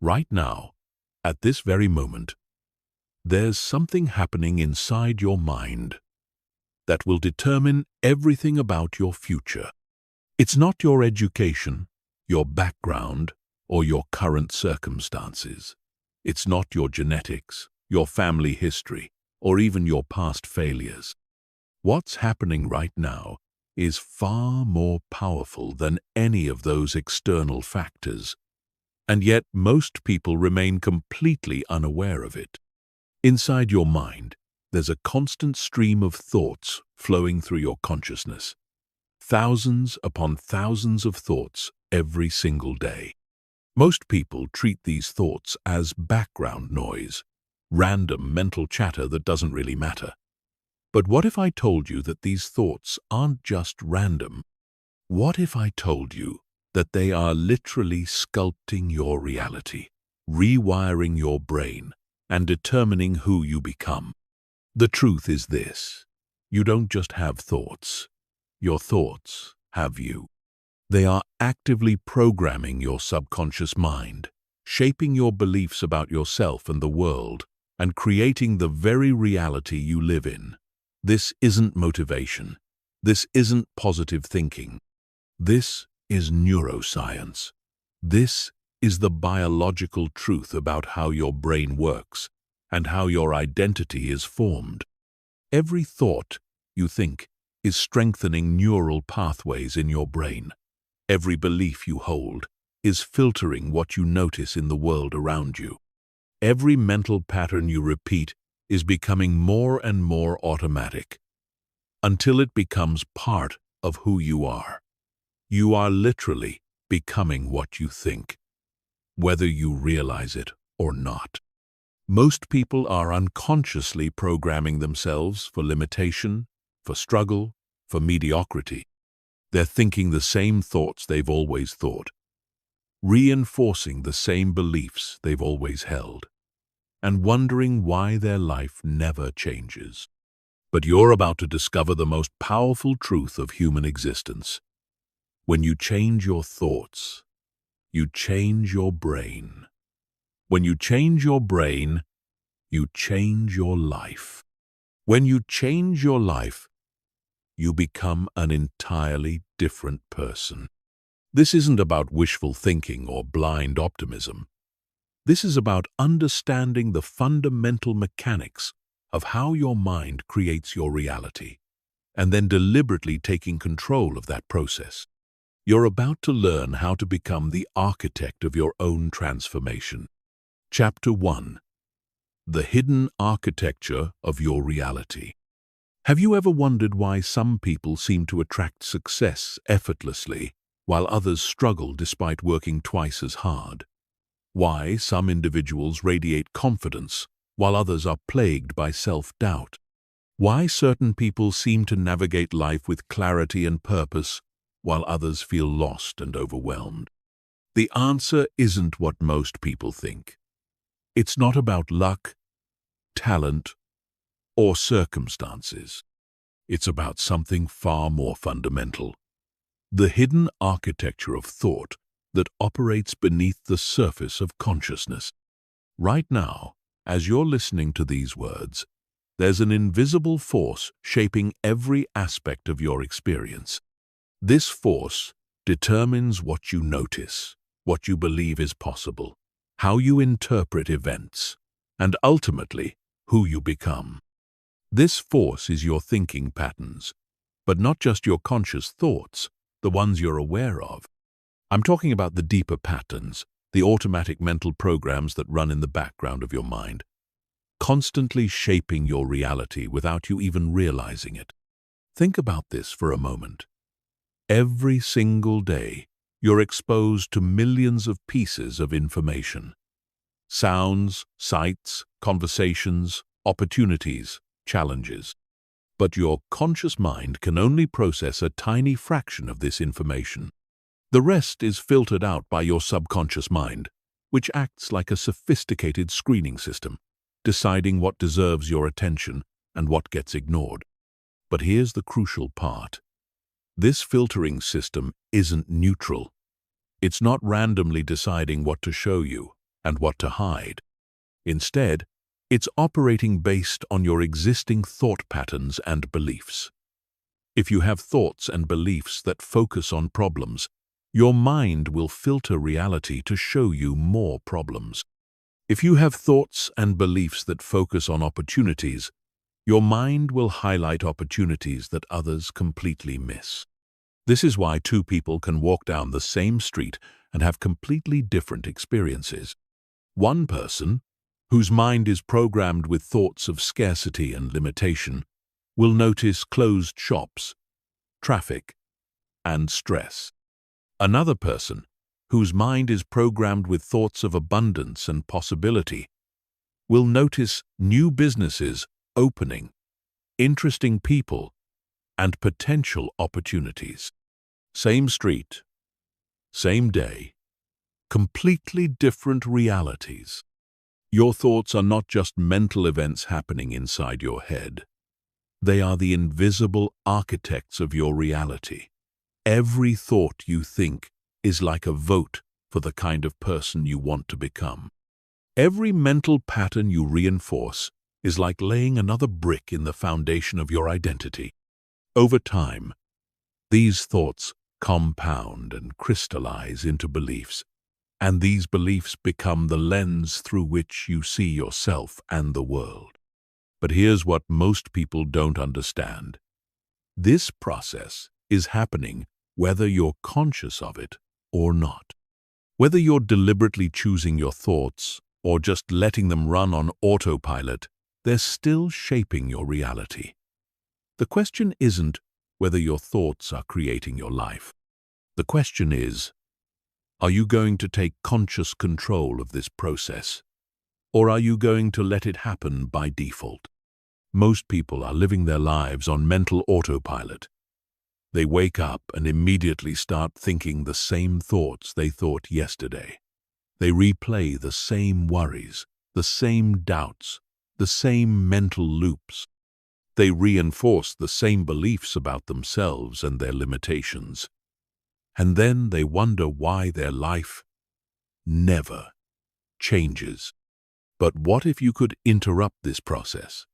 Right now, at this very moment, there's something happening inside your mind that will determine everything about your future. It's not your education, your background, or your current circumstances. It's not your genetics, your family history, or even your past failures. What's happening right now is far more powerful than any of those external factors, and yet most people remain completely unaware of it. Inside your mind, there's a constant stream of thoughts flowing through your consciousness. Thousands upon thousands of thoughts every single day. Most people treat these thoughts as background noise, random mental chatter that doesn't really matter. But what if I told you that these thoughts aren't just random? What if I told you that they are literally sculpting your reality, rewiring your brain, and determining who you become? The truth is this: you don't just have thoughts. Your thoughts have you. They are actively programming your subconscious mind, shaping your beliefs about yourself and the world, and creating the very reality you live in. This isn't motivation. This isn't positive thinking. This is neuroscience. This is the biological truth about how your brain works and how your identity is formed. Every thought you think is strengthening neural pathways in your brain. Every belief you hold is filtering what you notice in the world around you. Every mental pattern you repeat is becoming more and more automatic, until it becomes part of who you are. You are literally becoming what you think, whether you realize it or not. Most people are unconsciously programming themselves for limitation, for struggle, for mediocrity. They're thinking the same thoughts they've always thought, reinforcing the same beliefs they've always held, and wondering why their life never changes. But you're about to discover the most powerful truth of human existence. When you change your thoughts, you change your brain. When you change your brain, you change your life. When you change your life, you become an entirely different person. This isn't about wishful thinking or blind optimism. This is about understanding the fundamental mechanics of how your mind creates your reality, and then deliberately taking control of that process. You're about to learn how to become the architect of your own transformation. Chapter 1: The Hidden Architecture of Your Reality. Have you ever wondered why some people seem to attract success effortlessly, while others struggle despite working twice as hard? Why some individuals radiate confidence, while others are plagued by self-doubt? Why certain people seem to navigate life with clarity and purpose, while others feel lost and overwhelmed? The answer isn't what most people think. It's not about luck, talent, or circumstances. It's about something far more fundamental: the hidden architecture of thought that operates beneath the surface of consciousness. Right now, as you're listening to these words, there's an invisible force shaping every aspect of your experience. This force determines what you notice, what you believe is possible, how you interpret events, and ultimately, who you become. This force is your thinking patterns, but not just your conscious thoughts, the ones you're aware of. I'm talking about the deeper patterns, the automatic mental programs that run in the background of your mind, constantly shaping your reality without you even realizing it. Think about this for a moment. Every single day, you're exposed to millions of pieces of information. Sounds, sights, conversations, opportunities, challenges. But your conscious mind can only process a tiny fraction of this information. The rest is filtered out by your subconscious mind, which acts like a sophisticated screening system, deciding what deserves your attention and what gets ignored. But here's the crucial part. This filtering system isn't neutral. It's not randomly deciding what to show you and what to hide. Instead, it's operating based on your existing thought patterns and beliefs. If you have thoughts and beliefs that focus on problems, your mind will filter reality to show you more problems. If you have thoughts and beliefs that focus on opportunities, your mind will highlight opportunities that others completely miss. This is why two people can walk down the same street and have completely different experiences. One person, whose mind is programmed with thoughts of scarcity and limitation, will notice closed shops, traffic, and stress. Another person, whose mind is programmed with thoughts of abundance and possibility, will notice new businesses opening, interesting people, and potential opportunities. Same street, same day, completely different realities. Your thoughts are not just mental events happening inside your head. They are the invisible architects of your reality. Every thought you think is like a vote for the kind of person you want to become. Every mental pattern you reinforce is like laying another brick in the foundation of your identity. Over time, these thoughts compound and crystallize into beliefs, and these beliefs become the lens through which you see yourself and the world. But here's what most people don't understand. This process is happening whether you're conscious of it or not. Whether you're deliberately choosing your thoughts or just letting them run on autopilot, they're still shaping your reality. The question isn't whether your thoughts are creating your life. The question is, are you going to take conscious control of this process, or are you going to let it happen by default? Most people are living their lives on mental autopilot. They wake up and immediately start thinking the same thoughts they thought yesterday. They replay the same worries, the same doubts, the same mental loops. They reinforce the same beliefs about themselves and their limitations. And then they wonder why their life never changes. But what if you could interrupt this process?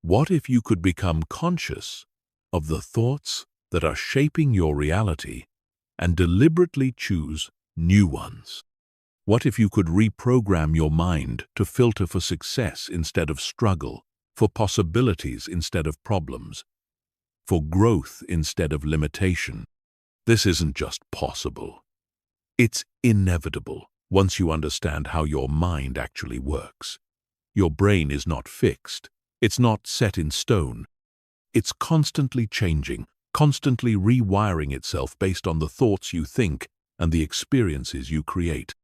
What if you could become conscious of the thoughts that are shaping your reality and deliberately choose new ones? What if you could reprogram your mind to filter for success instead of struggle, for possibilities instead of problems, for growth instead of limitation? This isn't just possible. It's inevitable once you understand how your mind actually works. Your brain is not fixed. It's not set in stone. It's constantly changing, constantly rewiring itself based on the thoughts you think and the experiences you create.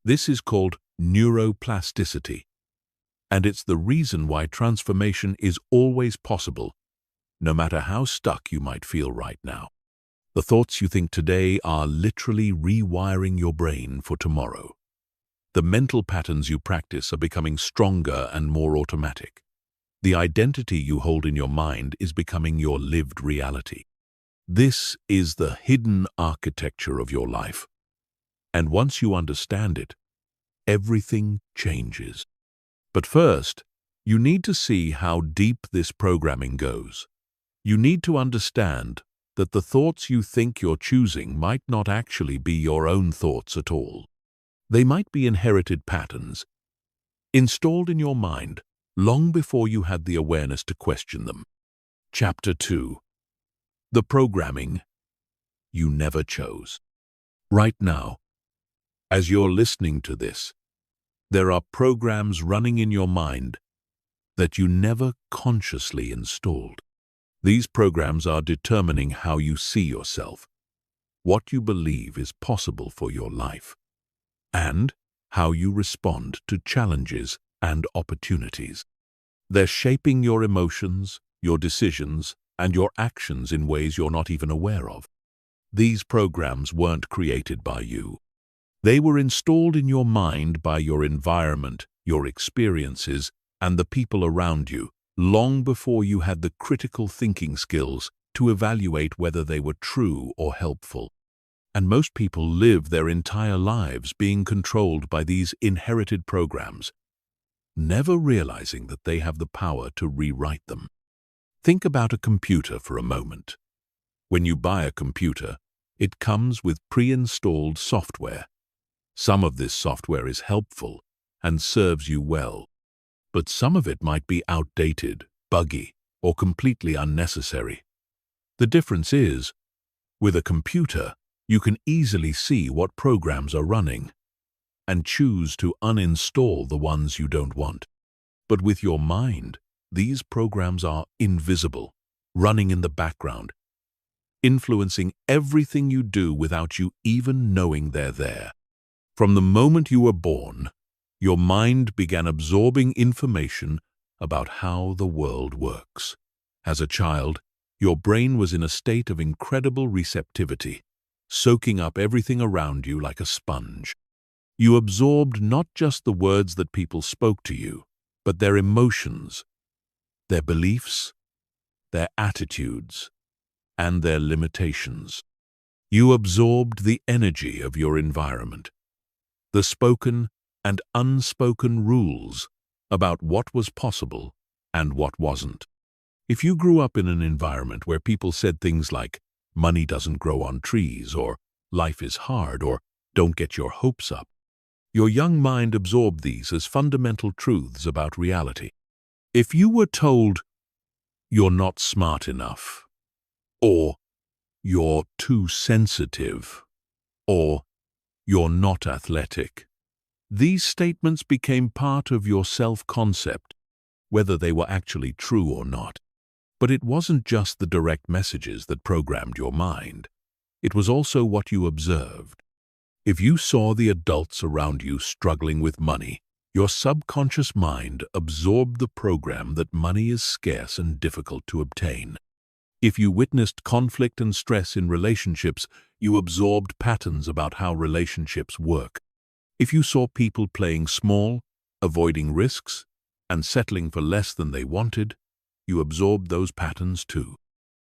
This is called neuroplasticity, and it's the reason why transformation is always possible, no matter how stuck you might feel right now. The thoughts you think today are literally rewiring your brain for tomorrow. The mental patterns you practice are becoming stronger and more automatic. The identity you hold in your mind is becoming your lived reality. This is the hidden architecture of your life. And once you understand it, everything changes. But first, you need to see how deep this programming goes. You need to understand that the thoughts you think you're choosing might not actually be your own thoughts at all. They might be inherited patterns, installed in your mind long before you had the awareness to question them. Chapter 2. The programming you never chose. Right now, as you're listening to this, there are programs running in your mind that you never consciously installed. These programs are determining how you see yourself, what you believe is possible for your life, and how you respond to challenges and opportunities. They're shaping your emotions, your decisions, and your actions in ways you're not even aware of. These programs weren't created by you. They were installed in your mind by your environment, your experiences, and the people around you, long before you had the critical thinking skills to evaluate whether they were true or helpful. And most people live their entire lives being controlled by these inherited programs, never realizing that they have the power to rewrite them. Think about a computer for a moment. When you buy a computer, it comes with pre-installed software. Some of this software is helpful and serves you well, but some of it might be outdated, buggy, or completely unnecessary. The difference is, with a computer, you can easily see what programs are running and choose to uninstall the ones you don't want. But with your mind, these programs are invisible, running in the background, influencing everything you do without you even knowing they're there. From the moment you were born, your mind began absorbing information about how the world works. As a child, your brain was in a state of incredible receptivity, soaking up everything around you like a sponge. You absorbed not just the words that people spoke to you, but their emotions, their beliefs, their attitudes, and their limitations. You absorbed the energy of your environment, the spoken and unspoken rules about what was possible and what wasn't. If you grew up in an environment where people said things like, "Money doesn't grow on trees," or "Life is hard," or "Don't get your hopes up," your young mind absorbed these as fundamental truths about reality. If you were told, "You're not smart enough," or "You're too sensitive," or "You're not athletic," these statements became part of your self-concept, whether they were actually true or not. But it wasn't just the direct messages that programmed your mind. It was also what you observed. If you saw the adults around you struggling with money, your subconscious mind absorbed the program that money is scarce and difficult to obtain. If you witnessed conflict and stress in relationships, you absorbed patterns about how relationships work. If you saw people playing small, avoiding risks, and settling for less than they wanted, you absorbed those patterns too.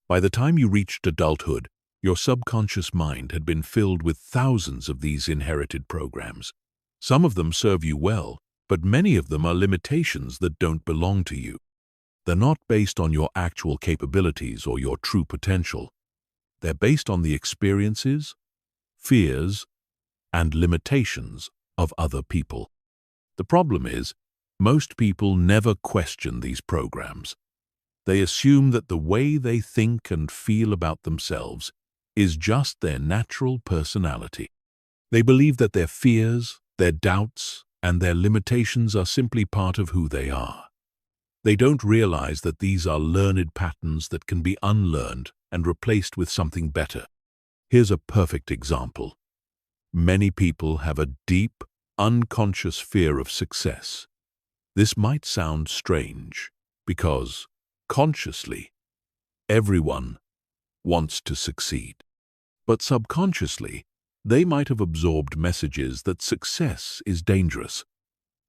By the time you reached adulthood, your subconscious mind had been filled with thousands of these inherited programs. Some of them serve you well, but many of them are limitations that don't belong to you. They're not based on your actual capabilities or your true potential. They're based on the experiences, fears, and limitations of other people. The problem is, most people never question these programs. They assume that the way they think and feel about themselves is just their natural personality. They believe that their fears, their doubts, and their limitations are simply part of who they are. They don't realize that these are learned patterns that can be unlearned and replaced with something better. Here's a perfect example. Many people have a deep, unconscious fear of success. This might sound strange because, consciously, everyone wants to succeed. But subconsciously, they might have absorbed messages that success is dangerous,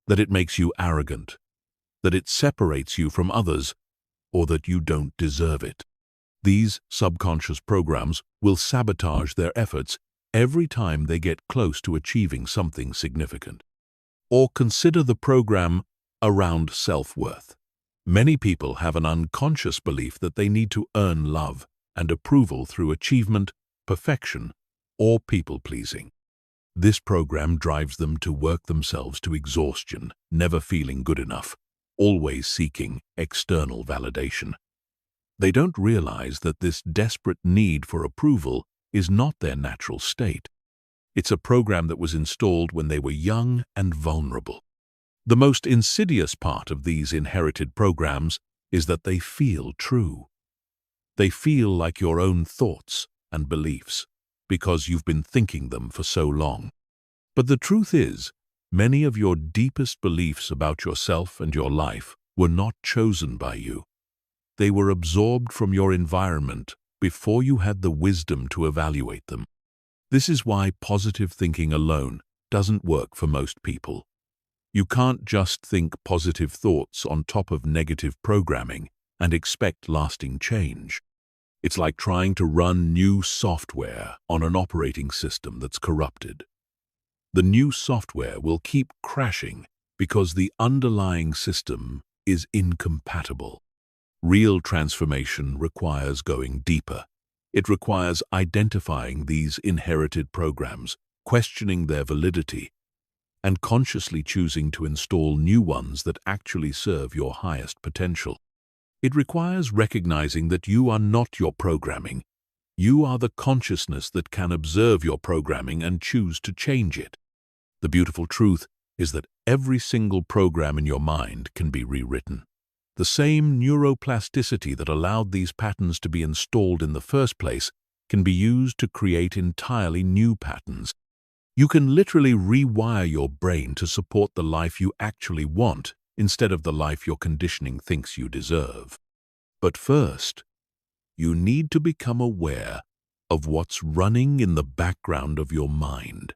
that it makes you arrogant, that it separates you from others, or that you don't deserve it. These subconscious programs will sabotage their efforts every time they get close to achieving something significant. Or consider the program around self-worth. Many people have an unconscious belief that they need to earn love and approval through achievement, perfection, or people-pleasing. This program drives them to work themselves to exhaustion, never feeling good enough, always seeking external validation. They don't realize that this desperate need for approval is not their natural state. It's a program that was installed when they were young and vulnerable. The most insidious part of these inherited programs is that they feel true. They feel like your own thoughts and beliefs because you've been thinking them for so long. But the truth is, many of your deepest beliefs about yourself and your life were not chosen by you. They were absorbed from your environment before you had the wisdom to evaluate them. This is why positive thinking alone doesn't work for most people. You can't just think positive thoughts on top of negative programming and expect lasting change. It's like trying to run new software on an operating system that's corrupted. The new software will keep crashing because the underlying system is incompatible. Real transformation requires going deeper. It requires identifying these inherited programs, questioning their validity, and consciously choosing to install new ones that actually serve your highest potential. It requires recognizing that you are not your programming. You are the consciousness that can observe your programming and choose to change it. The beautiful truth is that every single program in your mind can be rewritten. The same neuroplasticity that allowed these patterns to be installed in the first place can be used to create entirely new patterns. You can literally rewire your brain to support the life you actually want instead of the life your conditioning thinks you deserve. But first, you need to become aware of what's running in the background of your mind.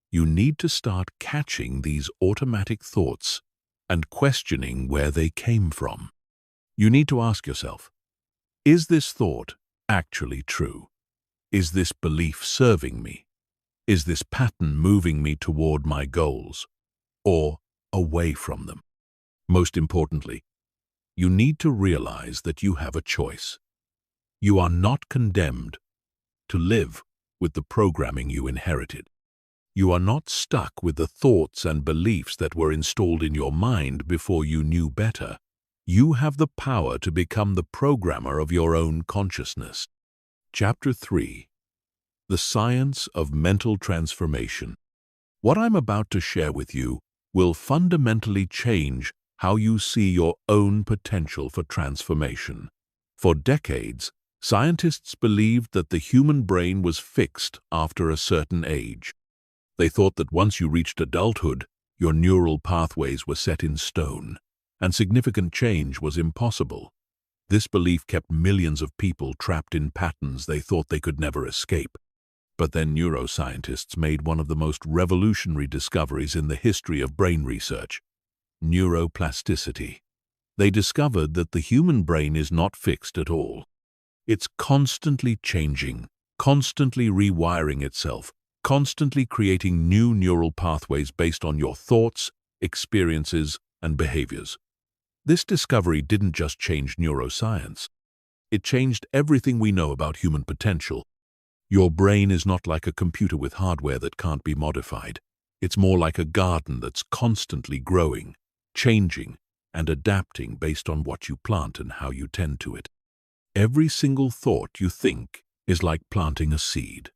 You need to start catching these automatic thoughts and questioning where they came from. You need to ask yourself, is this thought actually true? Is this belief serving me? Is this pattern moving me toward my goals or away from them? Most importantly, you need to realize that you have a choice. You are not condemned to live with the programming you inherited. You are not stuck with the thoughts and beliefs that were installed in your mind before you knew better. You have the power to become the programmer of your own consciousness. Chapter 3. The Science of Mental Transformation. What I'm about to share with you will fundamentally change how you see your own potential for transformation. For decades, scientists believed that the human brain was fixed after a certain age. They thought that once you reached adulthood, your neural pathways were set in stone, and significant change was impossible. This belief kept millions of people trapped in patterns they thought they could never escape. But then neuroscientists made one of the most revolutionary discoveries in the history of brain research: neuroplasticity. They discovered that the human brain is not fixed at all. It's constantly changing, constantly rewiring itself, constantly creating new neural pathways based on your thoughts, experiences, and behaviors. This discovery didn't just change neuroscience. It changed everything we know about human potential. Your brain is not like a computer with hardware that can't be modified. It's more like a garden that's constantly growing, changing, and adapting based on what you plant and how you tend to it. Every single thought you think is like planting a seed.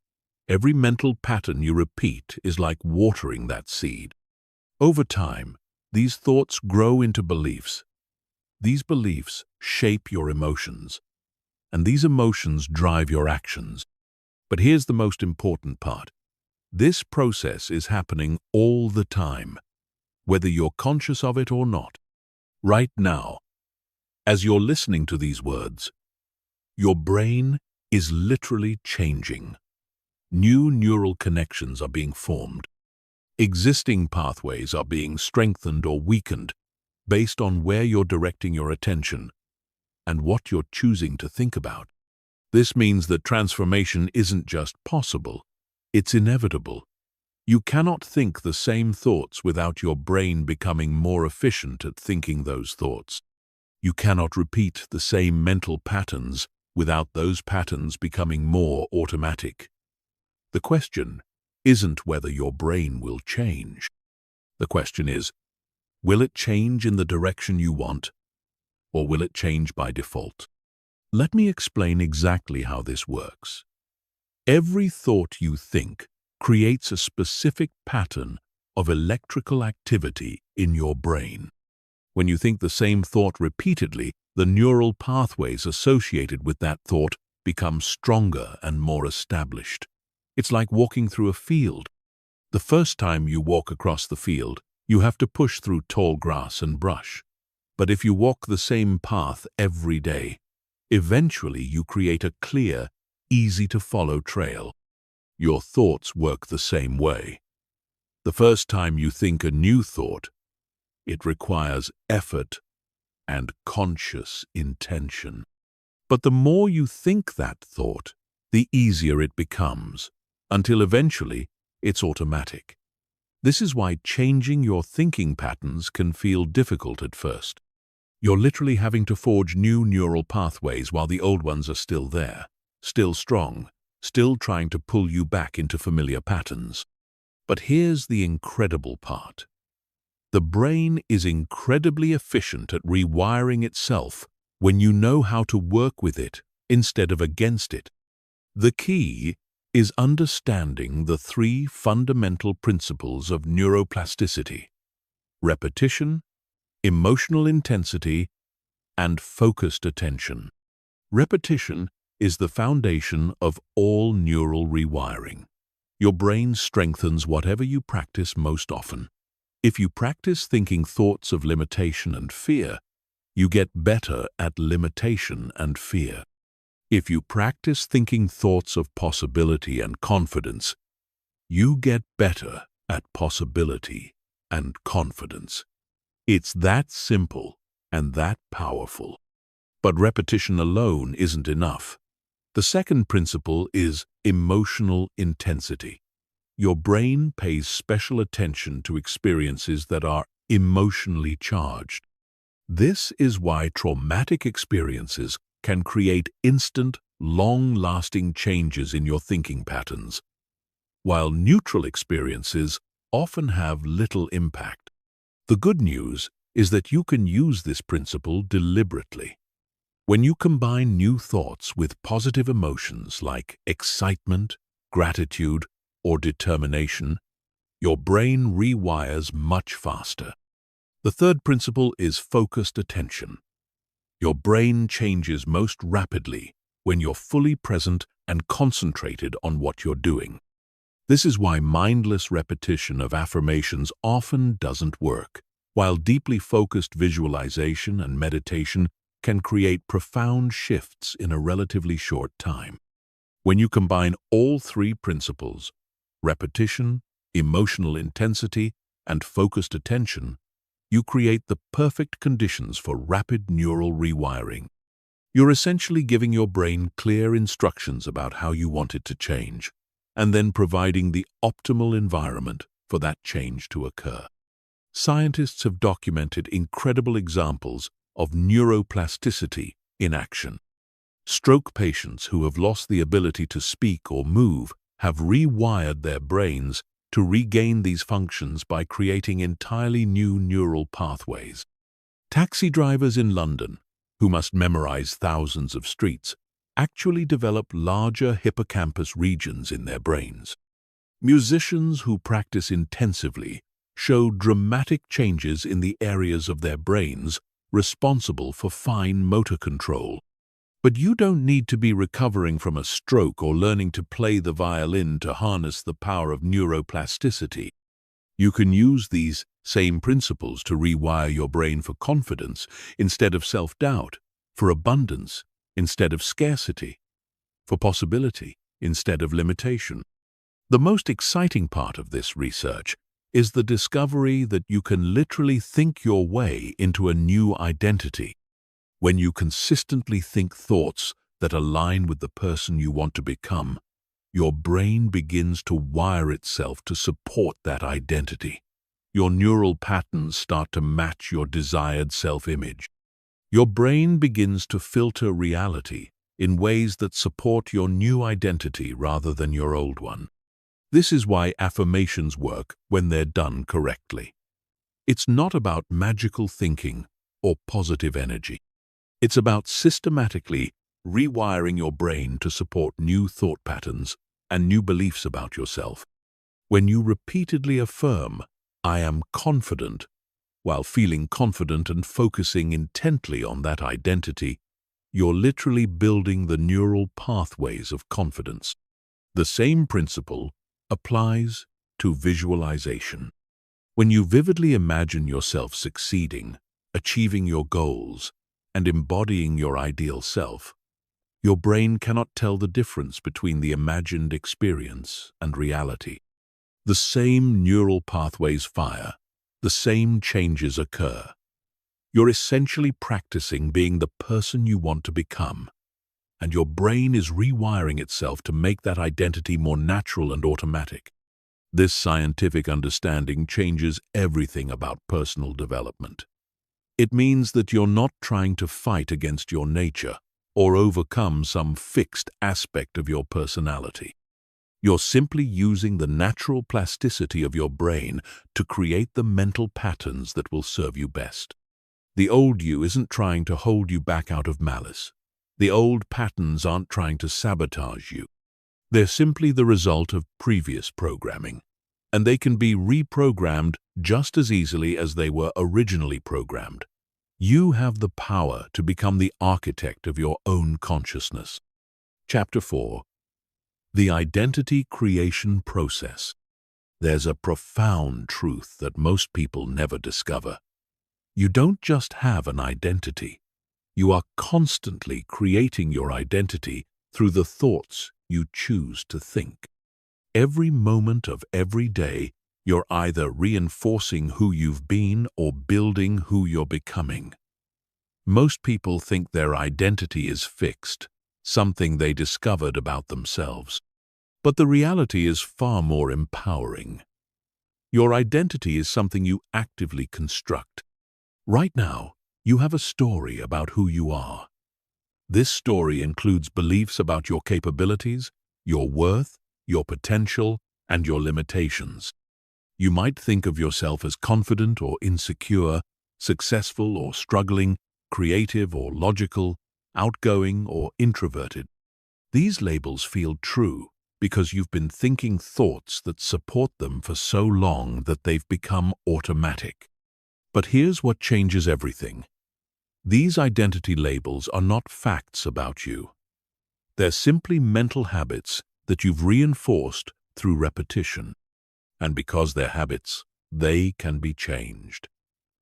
Every mental pattern you repeat is like watering that seed. Over time, these thoughts grow into beliefs. These beliefs shape your emotions, and these emotions drive your actions. But here's the most important part. This process is happening all the time, whether you're conscious of it or not. Right now, as you're listening to these words, your brain is literally changing. New neural connections are being formed. Existing pathways are being strengthened or weakened based on where you're directing your attention and what you're choosing to think about. This means that transformation isn't just possible, it's inevitable. You cannot think the same thoughts without your brain becoming more efficient at thinking those thoughts. You cannot repeat the same mental patterns without those patterns becoming more automatic. The question isn't whether your brain will change. The question is, will it change in the direction you want, or will it change by default? Let me explain exactly how this works. Every thought you think creates a specific pattern of electrical activity in your brain. When you think the same thought repeatedly, the neural pathways associated with that thought become stronger and more established. It's like walking through a field. The first time you walk across the field, you have to push through tall grass and brush. But if you walk the same path every day, eventually you create a clear, easy-to-follow trail. Your thoughts work the same way. The first time you think a new thought, it requires effort and conscious intention. But the more you think that thought, the easier it becomes, until eventually it's automatic. This is why changing your thinking patterns can feel difficult at first. You're literally having to forge new neural pathways while the old ones are still there, still strong, still trying to pull you back into familiar patterns. But here's the incredible part. The brain is incredibly efficient at rewiring itself when you know how to work with it instead of against it. The key is understanding the three fundamental principles of neuroplasticity: repetition, emotional intensity, and focused attention. Repetition is the foundation of all neural rewiring. Your brain strengthens whatever you practice most often. If you practice thinking thoughts of limitation and fear, you get better at limitation and fear. If you practice thinking thoughts of possibility and confidence, you get better at possibility and confidence. It's that simple and that powerful. But repetition alone isn't enough. The second principle is emotional intensity. Your brain pays special attention to experiences that are emotionally charged. This is why traumatic experiences can create instant, long-lasting changes in your thinking patterns, while neutral experiences often have little impact. The good news is that you can use this principle deliberately. When you combine new thoughts with positive emotions like excitement, gratitude, or determination, your brain rewires much faster. The third principle is focused attention. Your brain changes most rapidly when you're fully present and concentrated on what you're doing. This is why mindless repetition of affirmations often doesn't work, while deeply focused visualization and meditation can create profound shifts in a relatively short time. When you combine all three principles, repetition, emotional intensity, and focused attention, you create the perfect conditions for rapid neural rewiring. You're essentially giving your brain clear instructions about how you want it to change, and then providing the optimal environment for that change to occur. Scientists have documented incredible examples of neuroplasticity in action. Stroke patients who have lost the ability to speak or move have rewired their brains to regain these functions by creating entirely new neural pathways. Taxi drivers in London, who must memorize thousands of streets, actually develop larger hippocampus regions in their brains. Musicians who practice intensively show dramatic changes in the areas of their brains responsible for fine motor control. But you don't need to be recovering from a stroke or learning to play the violin to harness the power of neuroplasticity. You can use these same principles to rewire your brain for confidence instead of self-doubt, for abundance instead of scarcity, for possibility instead of limitation. The most exciting part of this research is the discovery that you can literally think your way into a new identity. When you consistently think thoughts that align with the person you want to become, your brain begins to wire itself to support that identity. Your neural patterns start to match your desired self-image. Your brain begins to filter reality in ways that support your new identity rather than your old one. This is why affirmations work when they're done correctly. It's not about magical thinking or positive energy. It's about systematically rewiring your brain to support new thought patterns and new beliefs about yourself. When you repeatedly affirm, "I am confident," while feeling confident and focusing intently on that identity, you're literally building the neural pathways of confidence. The same principle applies to visualization. When you vividly imagine yourself succeeding, achieving your goals, and embodying your ideal self, your brain cannot tell the difference between the imagined experience and reality. The same neural pathways fire, the same changes occur. You're essentially practicing being the person you want to become, and your brain is rewiring itself to make that identity more natural and automatic. This scientific understanding changes everything about personal development. It means that you're not trying to fight against your nature or overcome some fixed aspect of your personality. You're simply using the natural plasticity of your brain to create the mental patterns that will serve you best. The old you isn't trying to hold you back out of malice. The old patterns aren't trying to sabotage you. They're simply the result of previous programming, and they can be reprogrammed just as easily as they were originally programmed. You have the power to become the architect of your own consciousness. Chapter 4. The Identity Creation Process. There's a profound truth that most people never discover. You don't just have an identity. You are constantly creating your identity through the thoughts you choose to think. Every moment of every day, you're either reinforcing who you've been or building who you're becoming. Most people think their identity is fixed, something they discovered about themselves. But the reality is far more empowering. Your identity is something you actively construct. Right now, you have a story about who you are. This story includes beliefs about your capabilities, your worth, your potential, and your limitations. You might think of yourself as confident or insecure, successful or struggling, creative or logical, outgoing or introverted. These labels feel true because you've been thinking thoughts that support them for so long that they've become automatic. But here's what changes everything. These identity labels are not facts about you. They're simply mental habits that you've reinforced through repetition. And because they're habits, they can be changed.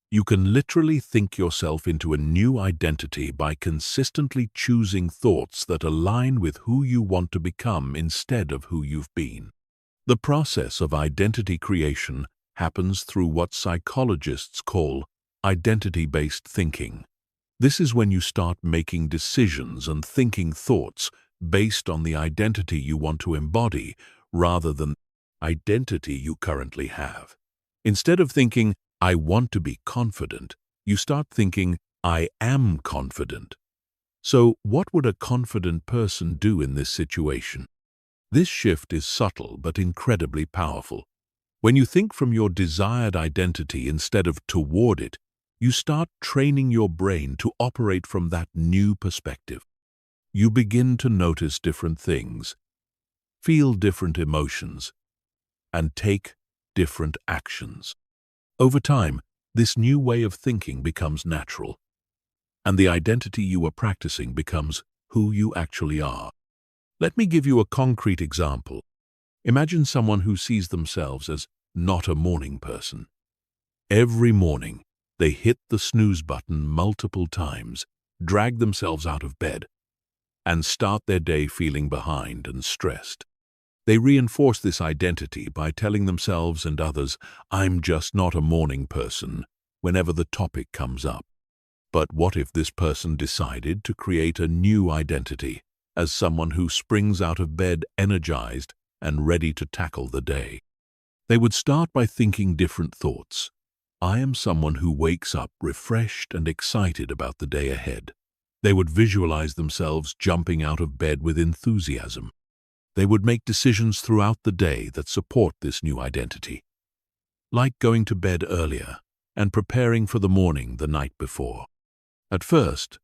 You can literally think yourself into a new identity by consistently choosing thoughts that align with who you want to become instead of who you've been. The process of identity creation happens through what psychologists call identity-based thinking. This is when you start making decisions and thinking thoughts based on the identity you want to embody rather than the identity you currently have. Instead of thinking, I want to be confident, you start thinking, I am confident. So what would a confident person do in this situation? This shift is subtle but incredibly powerful. When you think from your desired identity instead of toward it, you start training your brain to operate from that new perspective. You begin to notice different things, feel different emotions, and take different actions. Over time, this new way of thinking becomes natural, and the identity you are practicing becomes who you actually are. Let me give you a concrete example. Imagine someone who sees themselves as not a morning person. Every morning, they hit the snooze button multiple times, drag themselves out of bed, and start their day feeling behind and stressed. They reinforce this identity by telling themselves and others, I'm just not a morning person, whenever the topic comes up. But what if this person decided to create a new identity as someone who springs out of bed energized and ready to tackle the day? They would start by thinking different thoughts. I am someone who wakes up refreshed and excited about the day ahead. They would visualize themselves jumping out of bed with enthusiasm. They would make decisions throughout the day that support this new identity, like going to bed earlier and preparing for the morning the night before. At first,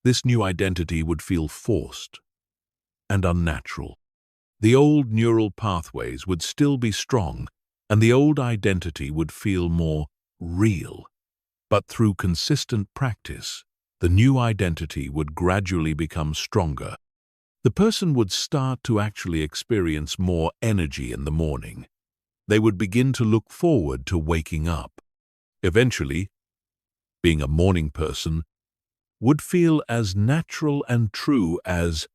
this new identity would feel forced and unnatural. The old neural pathways would still be strong, and the old identity would feel more real. But through consistent practice, the new identity would gradually become stronger. The person would start to actually experience more energy in the morning. They would begin to look forward to waking up. Eventually, being a morning person would feel as natural and true as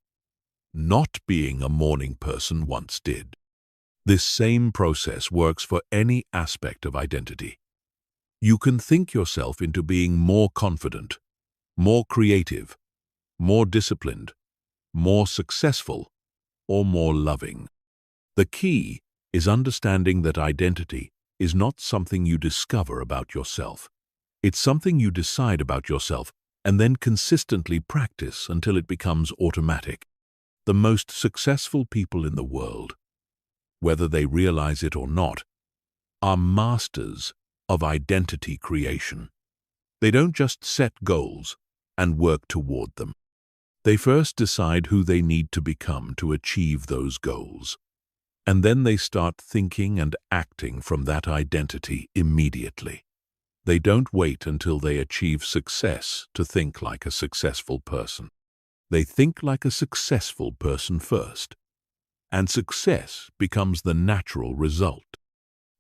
not being a morning person once did. This same process works for any aspect of identity. You can think yourself into being more confident, more creative, more disciplined, more successful, or more loving. The key is understanding that identity is not something you discover about yourself. It's something you decide about yourself and then consistently practice until it becomes automatic. The most successful people in the world, whether they realize it or not, are masters of identity creation. They don't just set goals and work toward them. They first decide who they need to become to achieve those goals. And then they start thinking and acting from that identity immediately. They don't wait until they achieve success to think like a successful person. They think like a successful person first, and success becomes the natural result.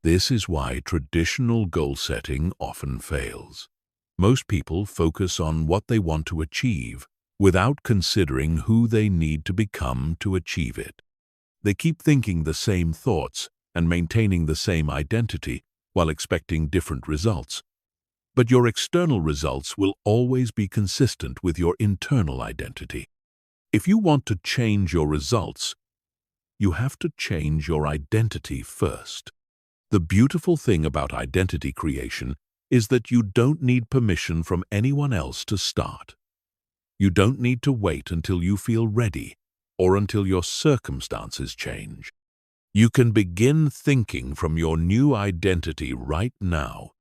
This is why traditional goal setting often fails. Most people focus on what they want to achieve without considering who they need to become to achieve it. They keep thinking the same thoughts and maintaining the same identity while expecting different results. But your external results will always be consistent with your internal identity. If you want to change your results, you have to change your identity first. The beautiful thing about identity creation is that you don't need permission from anyone else to start. You don't need to wait until you feel ready or until your circumstances change. You can begin thinking from your new identity right now,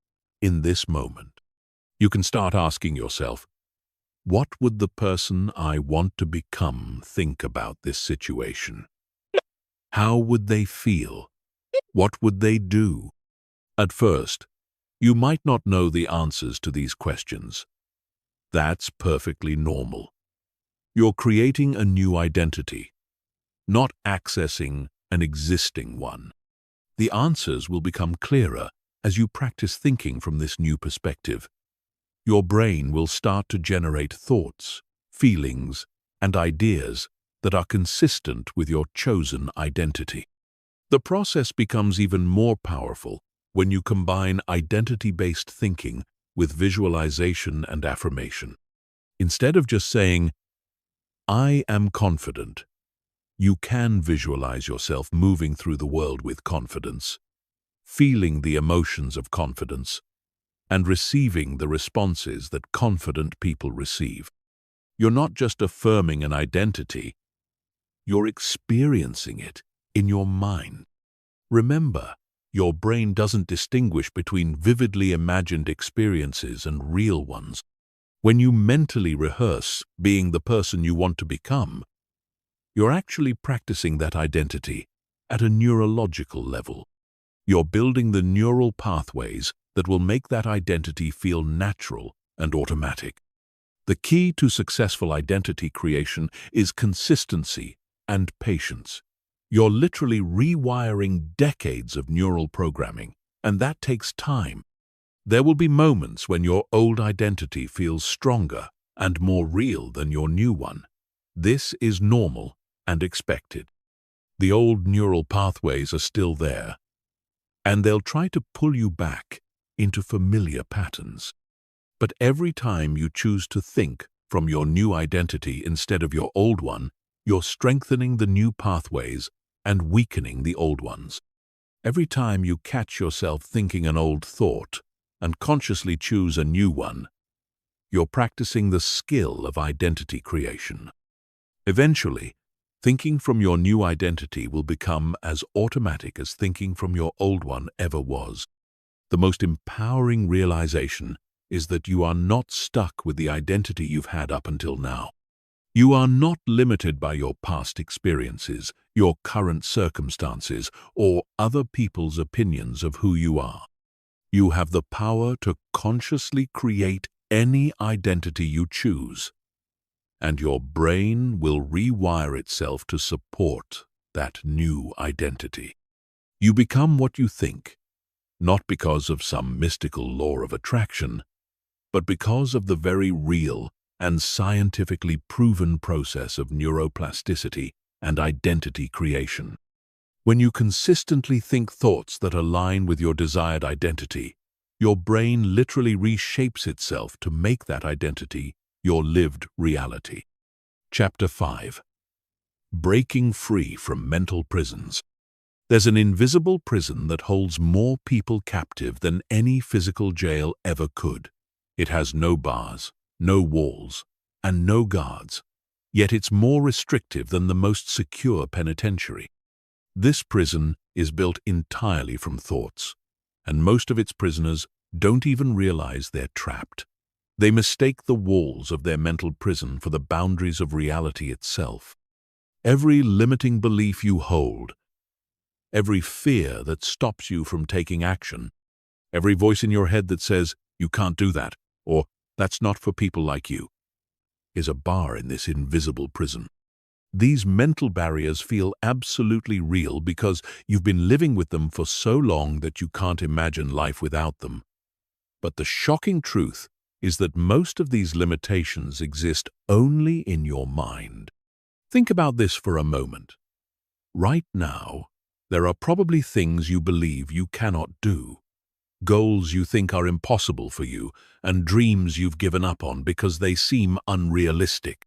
in this moment. You can start asking yourself, what would the person I want to become think about this situation? How would they feel? What would they do? At first, you might not know the answers to these questions. That's perfectly normal. You're creating a new identity, not accessing an existing one. The answers will become clearer as you practice thinking from this new perspective. Your brain will start to generate thoughts, feelings, and ideas that are consistent with your chosen identity. The process becomes even more powerful when you combine identity-based thinking with visualization and affirmation. Instead of just saying, "I am confident," you can visualize yourself moving through the world with confidence, feeling the emotions of confidence, and receiving the responses that confident people receive. You're not just affirming an identity, you're experiencing it in your mind. Remember, your brain doesn't distinguish between vividly imagined experiences and real ones. When you mentally rehearse being the person you want to become, you're actually practicing that identity at a neurological level. You're building the neural pathways that will make that identity feel natural and automatic. The key to successful identity creation is consistency and patience. You're literally rewiring decades of neural programming, and that takes time. There will be moments when your old identity feels stronger and more real than your new one. This is normal and expected. The old neural pathways are still there, and they'll try to pull you back into familiar patterns. But every time you choose to think from your new identity instead of your old one, you're strengthening the new pathways and weakening the old ones. Every time you catch yourself thinking an old thought and consciously choose a new one, you're practicing the skill of identity creation. Eventually, thinking from your new identity will become as automatic as thinking from your old one ever was. The most empowering realization is that you are not stuck with the identity you've had up until now. You are not limited by your past experiences, your current circumstances, or other people's opinions of who you are. You have the power to consciously create any identity you choose, and your brain will rewire itself to support that new identity. You become what you think, not because of some mystical law of attraction, but because of the very real and scientifically proven process of neuroplasticity and identity creation. When you consistently think thoughts that align with your desired identity, your brain literally reshapes itself to make that identity your lived reality. Chapter 5. breaking free from mental prisons. There's an invisible prison that holds more people captive than any physical jail ever could. It has no bars, no walls, and no guards, yet it's more restrictive than the most secure penitentiary. This prison is built entirely from thoughts, and most of its prisoners don't even realize they're trapped. They mistake the walls of their mental prison for the boundaries of reality itself. Every limiting belief you hold, every fear that stops you from taking action, every voice in your head that says, "You can't do that," or "That's not for people like you," is a bar in this invisible prison. These mental barriers feel absolutely real because you've been living with them for so long that you can't imagine life without them. But the shocking truth is that most of these limitations exist only in your mind. Think about this for a moment. Right now, there are probably things you believe you cannot do, goals you think are impossible for you, and dreams you've given up on because they seem unrealistic.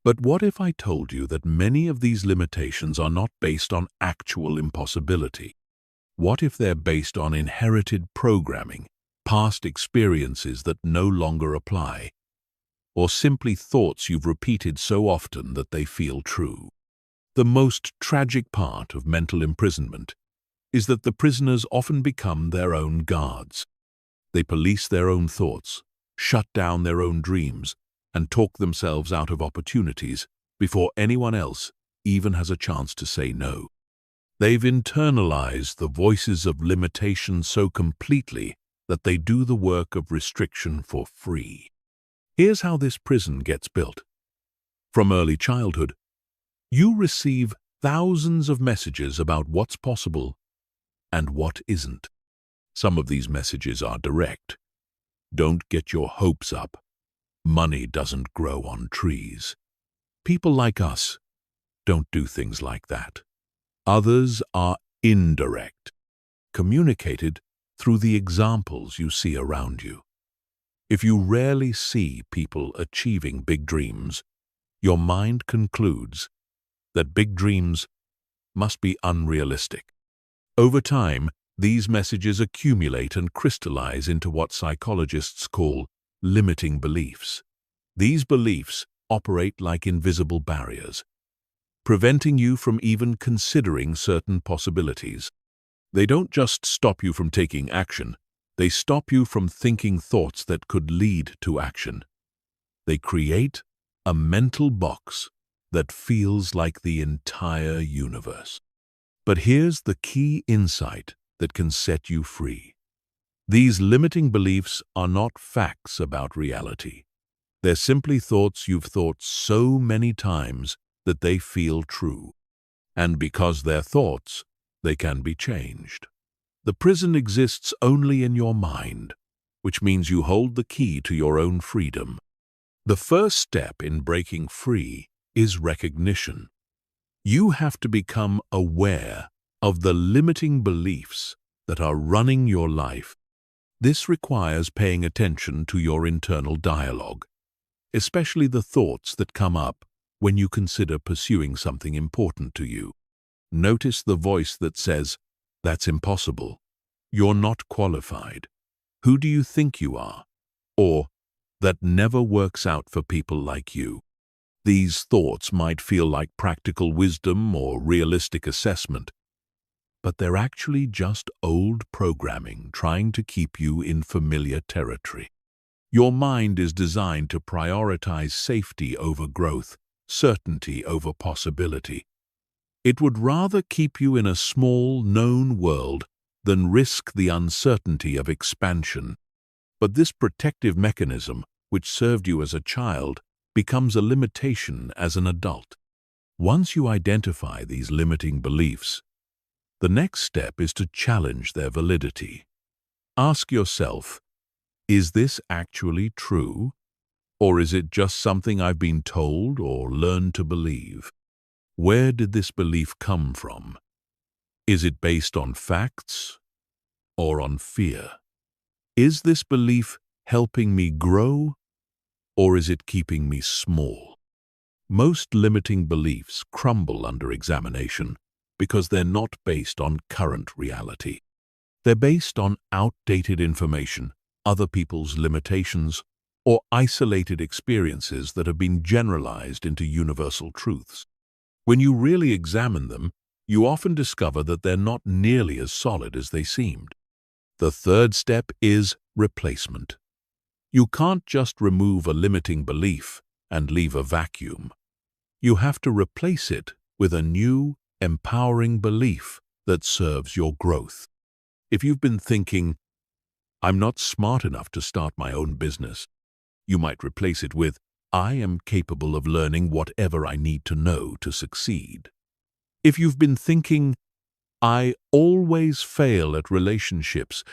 But what if I told you that many of these limitations are not based on actual impossibility? What if they're based on inherited programming, past experiences that no longer apply, or simply thoughts you've repeated so often that they feel true? The most tragic part of mental imprisonment is that the prisoners often become their own guards. They police their own thoughts, shut down their own dreams, and talk themselves out of opportunities before anyone else even has a chance to say no. They've internalized the voices of limitation so completely that they do the work of restriction for free. Here's how this prison gets built. From early childhood, you receive thousands of messages about what's possible and what isn't. Some of these messages are direct. Don't get your hopes up. Money doesn't grow on trees. People like us don't do things like that. Others are indirect, communicated through the examples you see around you. If you rarely see people achieving big dreams, your mind concludes that big dreams must be unrealistic. Over time, these messages accumulate and crystallize into what psychologists call limiting beliefs. These beliefs operate like invisible barriers, preventing you from even considering certain possibilities. They don't just stop you from taking action, they stop you from thinking thoughts that could lead to action. They create a mental box that feels like the entire universe. But here's the key insight that can set you free. These limiting beliefs are not facts about reality. They're simply thoughts you've thought so many times that they feel true. And because they're thoughts, they can be changed. The prison exists only in your mind, which means you hold the key to your own freedom. The first step in breaking free is recognition. You have to become aware of the limiting beliefs that are running your life. This requires paying attention to your internal dialogue, especially the thoughts that come up when you consider pursuing something important to you. Notice the voice that says, "That's impossible," "You're not qualified," "Who do you think you are?" or "That never works out for people like you." These thoughts might feel like practical wisdom or realistic assessment, but they're actually just old programming trying to keep you in familiar territory. Your mind is designed to prioritize safety over growth, certainty over possibility. It would rather keep you in a small, known world than risk the uncertainty of expansion. But this protective mechanism, which served you as a child, becomes a limitation as an adult. Once you identify these limiting beliefs, the next step is to challenge their validity. Ask yourself, is this actually true? Or is it just something I've been told or learned to believe? Where did this belief come from? Is it based on facts or on fear? Is this belief helping me grow, or is it keeping me small? Most limiting beliefs crumble under examination because they're not based on current reality. They're based on outdated information, other people's limitations, or isolated experiences that have been generalized into universal truths. When you really examine them, you often discover that they're not nearly as solid as they seemed. The third step is replacement. You can't just remove a limiting belief and leave a vacuum. You have to replace it with a new, empowering belief that serves your growth. If you've been thinking, "I'm not smart enough to start my own business," you might replace it with, "I am capable of learning whatever I need to know to succeed." If you've been thinking, "I always fail at relationships,"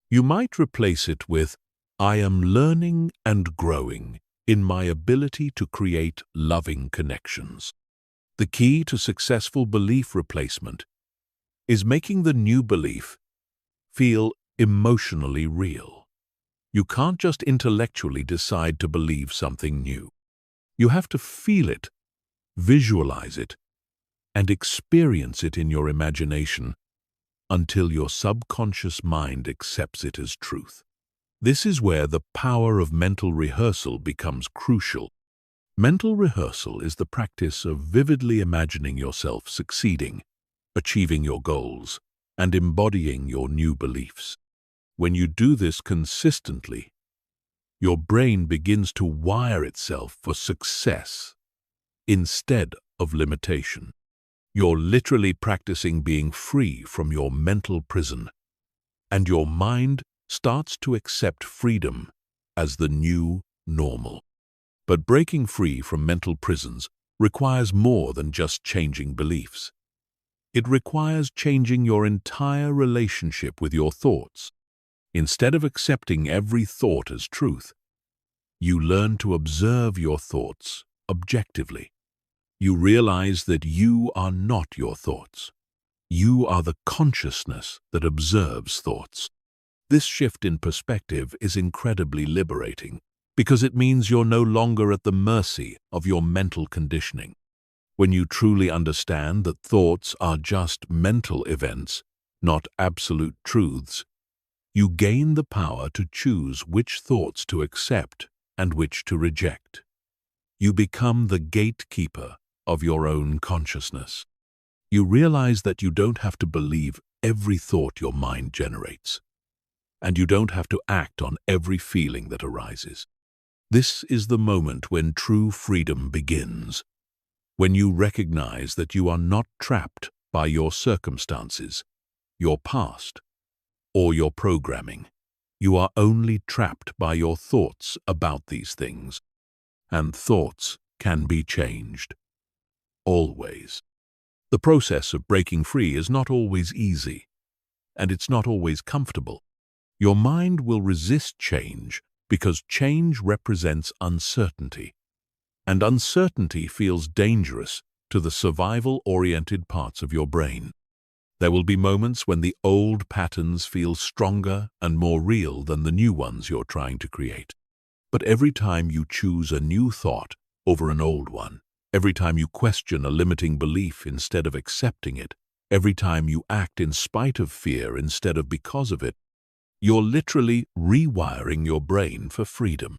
you might replace it with, "I am learning and growing in my ability to create loving connections." The key to successful belief replacement is making the new belief feel emotionally real. You can't just intellectually decide to believe something new. You have to feel it, visualize it, and experience it in your imagination until your subconscious mind accepts it as truth. This is where the power of mental rehearsal becomes crucial. Mental rehearsal is the practice of vividly imagining yourself succeeding, achieving your goals, and embodying your new beliefs. When you do this consistently, your brain begins to wire itself for success instead of limitation. You're literally practicing being free from your mental prison, and your mind starts to accept freedom as the new normal. But breaking free from mental prisons requires more than just changing beliefs. It requires changing your entire relationship with your thoughts. Instead of accepting every thought as truth, you learn to observe your thoughts objectively. You realize that you are not your thoughts. You are the consciousness that observes thoughts. This shift in perspective is incredibly liberating because it means you're no longer at the mercy of your mental conditioning. When you truly understand that thoughts are just mental events, not absolute truths, you gain the power to choose which thoughts to accept and which to reject. You become the gatekeeper of your own consciousness. You realize that you don't have to believe every thought your mind generates, and you don't have to act on every feeling that arises. This is the moment when true freedom begins, when you recognize that you are not trapped by your circumstances, your past, or your programming. You are only trapped by your thoughts about these things, and thoughts can be changed. Always. The process of breaking free is not always easy, and it's not always comfortable. Your mind will resist change because change represents uncertainty, and uncertainty feels dangerous to the survival-oriented parts of your brain. There will be moments when the old patterns feel stronger and more real than the new ones you're trying to create. But every time you choose a new thought over an old one, every time you question a limiting belief instead of accepting it, every time you act in spite of fear instead of because of it, you're literally rewiring your brain for freedom.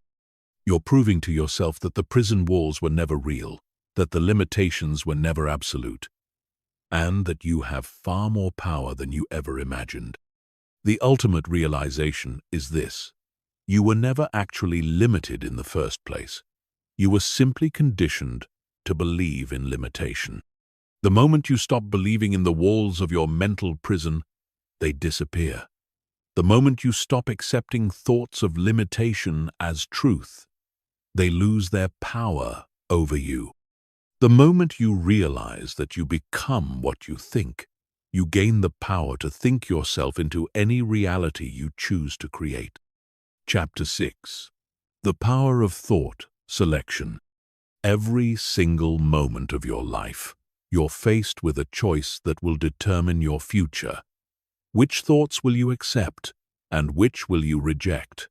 You're proving to yourself that the prison walls were never real, that the limitations were never absolute, and that you have far more power than you ever imagined. The ultimate realization is this: you were never actually limited in the first place. You were simply conditioned to believe in limitation. The moment you stop believing in the walls of your mental prison, they disappear. The moment you stop accepting thoughts of limitation as truth, they lose their power over you. The moment you realize that you become what you think, you gain the power to think yourself into any reality you choose to create. Chapter 6. The Power of Thought Selection. Every single moment of your life, you're faced with a choice that will determine your future. Which thoughts will you accept, and which will you reject?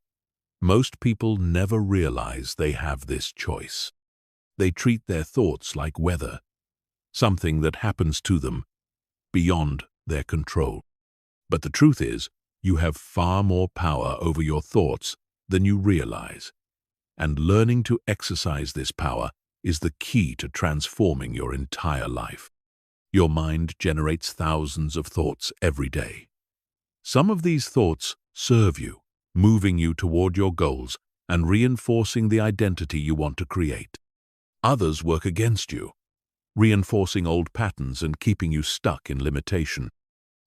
Most people never realize they have this choice. They treat their thoughts like weather, something that happens to them beyond their control. But the truth is, you have far more power over your thoughts than you realize. And learning to exercise this power is the key to transforming your entire life. Your mind generates thousands of thoughts every day. Some of these thoughts serve you, moving you toward your goals and reinforcing the identity you want to create. Others work against you, reinforcing old patterns and keeping you stuck in limitation.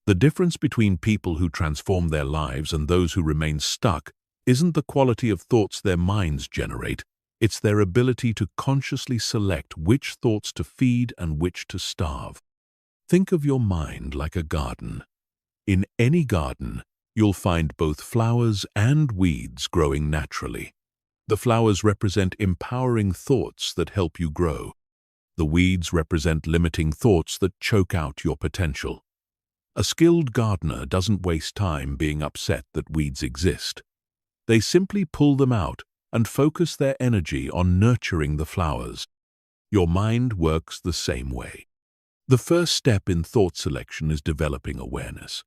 The difference between people who transform their lives and those who remain stuck isn't the quality of thoughts their minds generate, it's their ability to consciously select which thoughts to feed and which to starve. Think of your mind like a garden. In any garden, you'll find both flowers and weeds growing naturally. The flowers represent empowering thoughts that help you grow. The weeds represent limiting thoughts that choke out your potential. A skilled gardener doesn't waste time being upset that weeds exist. They simply pull them out and focus their energy on nurturing the flowers. Your mind works the same way. The first step in thought selection is developing awareness.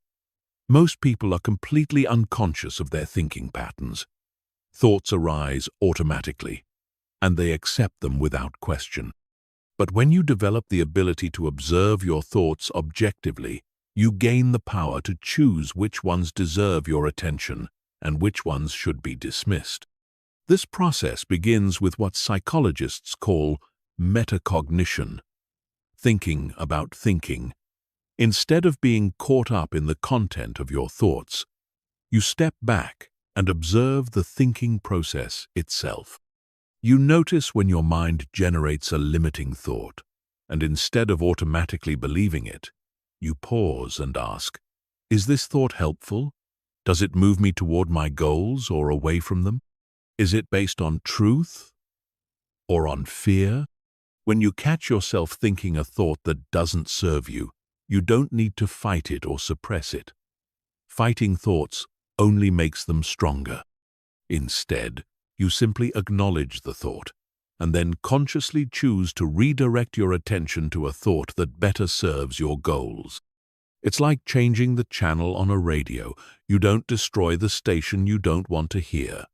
Most people are completely unconscious of their thinking patterns. Thoughts arise automatically, and they accept them without question. But when you develop the ability to observe your thoughts objectively, you gain the power to choose which ones deserve your attention and which ones should be dismissed. This process begins with what psychologists call metacognition, thinking about thinking. Instead of being caught up in the content of your thoughts, you step back and observe the thinking process itself. You notice when your mind generates a limiting thought, and instead of automatically believing it, you pause and ask, is this thought helpful? Does it move me toward my goals or away from them? Is it based on truth or on fear? When you catch yourself thinking a thought that doesn't serve you, you don't need to fight it or suppress it. Fighting thoughts only makes them stronger. Instead, you simply acknowledge the thought and then consciously choose to redirect your attention to a thought that better serves your goals. It's like changing the channel on a radio. You don't destroy the station you don't want to hear.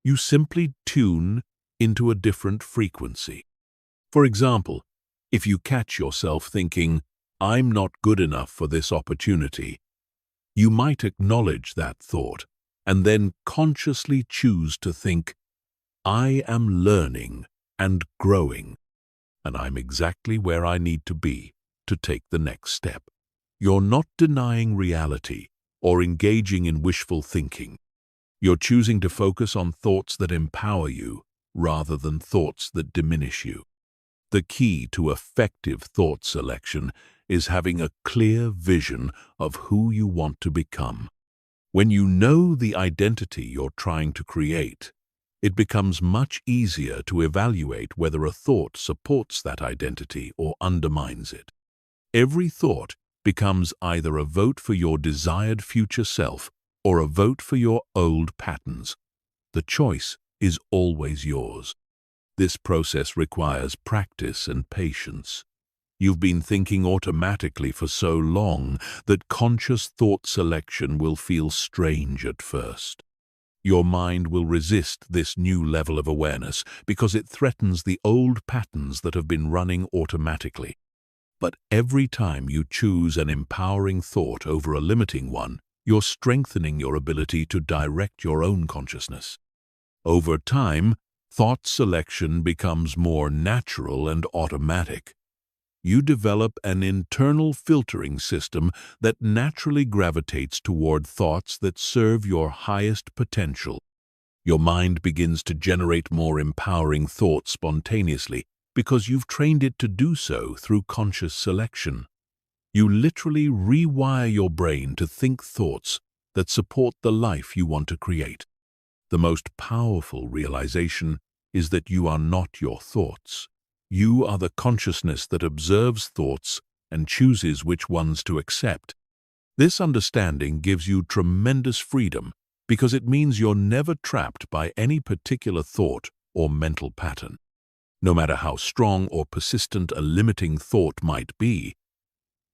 You simply tune into a different frequency. For example, if you catch yourself thinking, I'm not good enough for this opportunity, you might acknowledge that thought and then consciously choose to think, I am learning and growing, and I'm exactly where I need to be to take the next step. You're not denying reality or engaging in wishful thinking. You're choosing to focus on thoughts that empower you rather than thoughts that diminish you. The key to effective thought selection is having a clear vision of who you want to become. When you know the identity you're trying to create, it becomes much easier to evaluate whether a thought supports that identity or undermines it. Every thought becomes either a vote for your desired future self or a vote for your old patterns. The choice is always yours. This process requires practice and patience. You've been thinking automatically for so long that conscious thought selection will feel strange at first. Your mind will resist this new level of awareness because it threatens the old patterns that have been running automatically. But every time you choose an empowering thought over a limiting one, you're strengthening your ability to direct your own consciousness. Over time, thought selection becomes more natural and automatic. You develop an internal filtering system that naturally gravitates toward thoughts that serve your highest potential. Your mind begins to generate more empowering thoughts spontaneously because you've trained it to do so through conscious selection. You literally rewire your brain to think thoughts that support the life you want to create. The most powerful realization is that you are not your thoughts. You are the consciousness that observes thoughts and chooses which ones to accept. This understanding gives you tremendous freedom because it means you're never trapped by any particular thought or mental pattern. No matter how strong or persistent a limiting thought might be,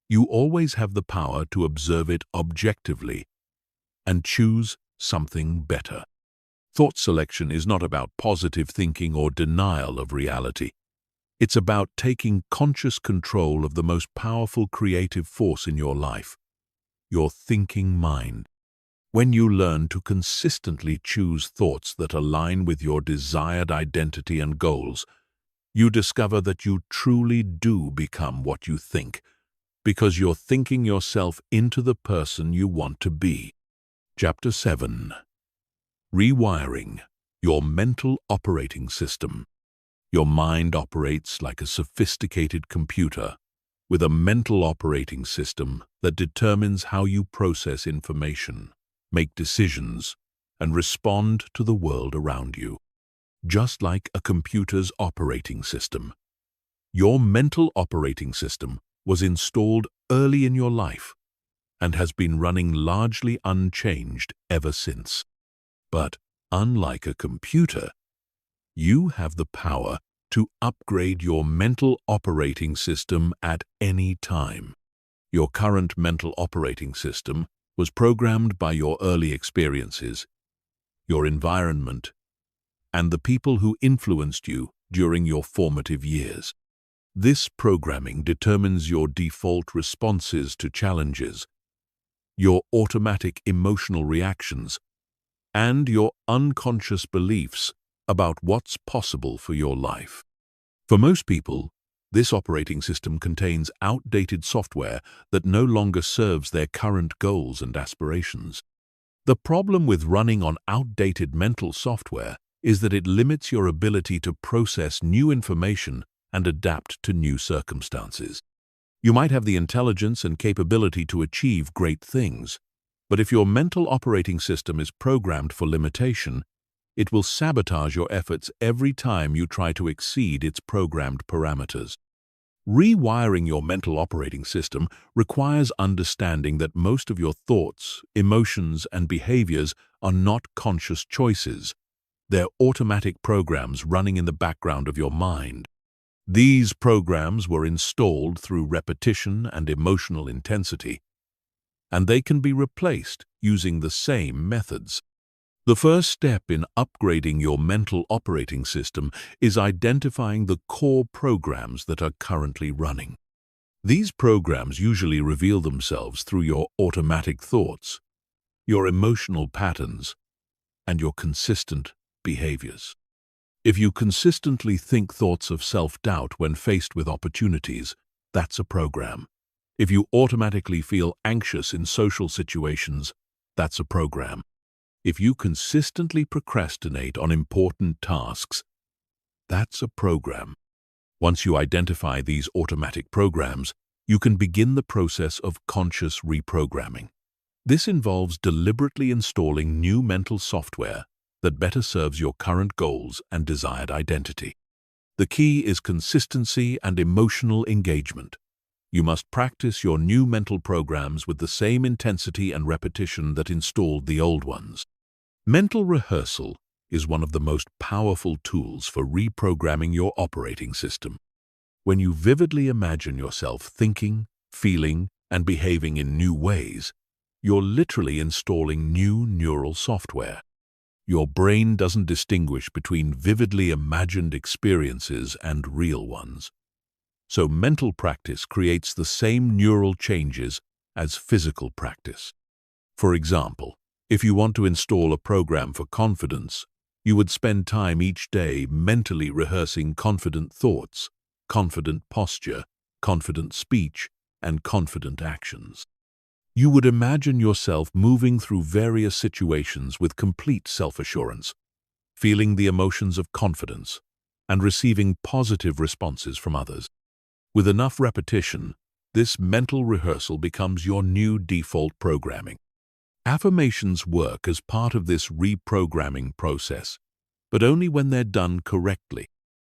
you always have the power to observe it objectively and choose something better. Thought selection is not about positive thinking or denial of reality. It's about taking conscious control of the most powerful creative force in your life, your thinking mind. When you learn to consistently choose thoughts that align with your desired identity and goals, you discover that you truly do become what you think, because you're thinking yourself into the person you want to be. Chapter 7. Rewiring your mental operating system. Your mind operates like a sophisticated computer, with a mental operating system that determines how you process information, make decisions, and respond to the world around you. Just like a computer's operating system, your mental operating system was installed early in your life and has been running largely unchanged ever since. But unlike a computer, you have the power to upgrade your mental operating system at any time. Your current mental operating system was programmed by your early experiences, your environment, and the people who influenced you during your formative years. This programming determines your default responses to challenges, your automatic emotional reactions, and your unconscious beliefs about what's possible for your life. For most people, this operating system contains outdated software that no longer serves their current goals and aspirations. The problem with running on outdated mental software is that it limits your ability to process new information and adapt to new circumstances. You might have the intelligence and capability to achieve great things, but if your mental operating system is programmed for limitation, it will sabotage your efforts every time you try to exceed its programmed parameters. Rewiring your mental operating system requires understanding that most of your thoughts, emotions, and behaviors are not conscious choices. They're automatic programs running in the background of your mind. These programs were installed through repetition and emotional intensity, and they can be replaced using the same methods. The first step in upgrading your mental operating system is identifying the core programs that are currently running. These programs usually reveal themselves through your automatic thoughts, your emotional patterns, and your consistent behaviors. If you consistently think thoughts of self-doubt when faced with opportunities, that's a program. If you automatically feel anxious in social situations, that's a program. If you consistently procrastinate on important tasks, that's a program. Once you identify these automatic programs, you can begin the process of conscious reprogramming. This involves deliberately installing new mental software that better serves your current goals and desired identity. The key is consistency and emotional engagement. You must practice your new mental programs with the same intensity and repetition that installed the old ones. Mental rehearsal is one of the most powerful tools for reprogramming your operating system. When you vividly imagine yourself thinking, feeling, and behaving in new ways, you're literally installing new neural software. Your brain doesn't distinguish between vividly imagined experiences and real ones. So mental practice creates the same neural changes as physical practice. For example, if you want to install a program for confidence, you would spend time each day mentally rehearsing confident thoughts, confident posture, confident speech, and confident actions. You would imagine yourself moving through various situations with complete self-assurance, feeling the emotions of confidence, and receiving positive responses from others. With enough repetition, this mental rehearsal becomes your new default programming. Affirmations work as part of this reprogramming process, but only when they're done correctly.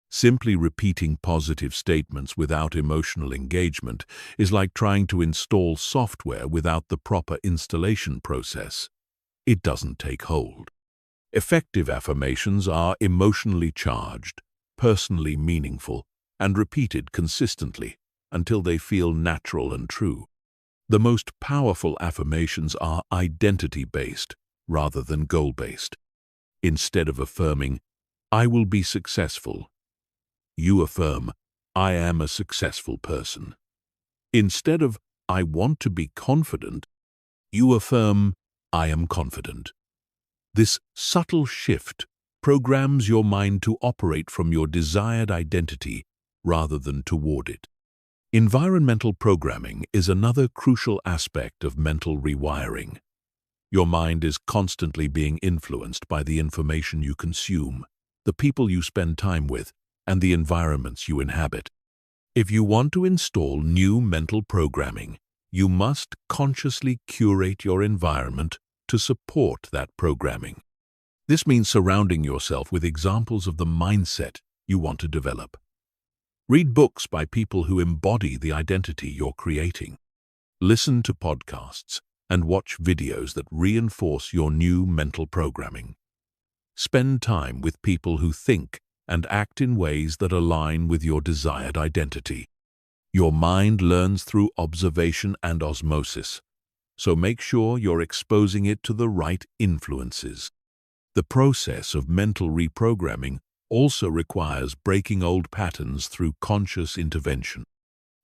Simply repeating positive statements without emotional engagement is like trying to install software without the proper installation process. It doesn't take hold. Effective affirmations are emotionally charged. personally meaningful, and repeated consistently until they feel natural and true. The most powerful affirmations are identity-based rather than goal-based. Instead of affirming, "I will be successful," you affirm, "I am a successful person." Instead of, "I want to be confident," you affirm, "I am confident." This subtle shift programs your mind to operate from your desired identity rather than toward it. Environmental programming is another crucial aspect of mental rewiring. Your mind is constantly being influenced by the information you consume, the people you spend time with, and the environments you inhabit. If you want to install new mental programming, you must consciously curate your environment to support that programming. This means surrounding yourself with examples of the mindset you want to develop. Read books by people who embody the identity you're creating. Listen to podcasts and watch videos that reinforce your new mental programming. Spend time with people who think and act in ways that align with your desired identity. Your mind learns through observation and osmosis, so make sure you're exposing it to the right influences. The process of mental reprogramming also requires breaking old patterns through conscious intervention.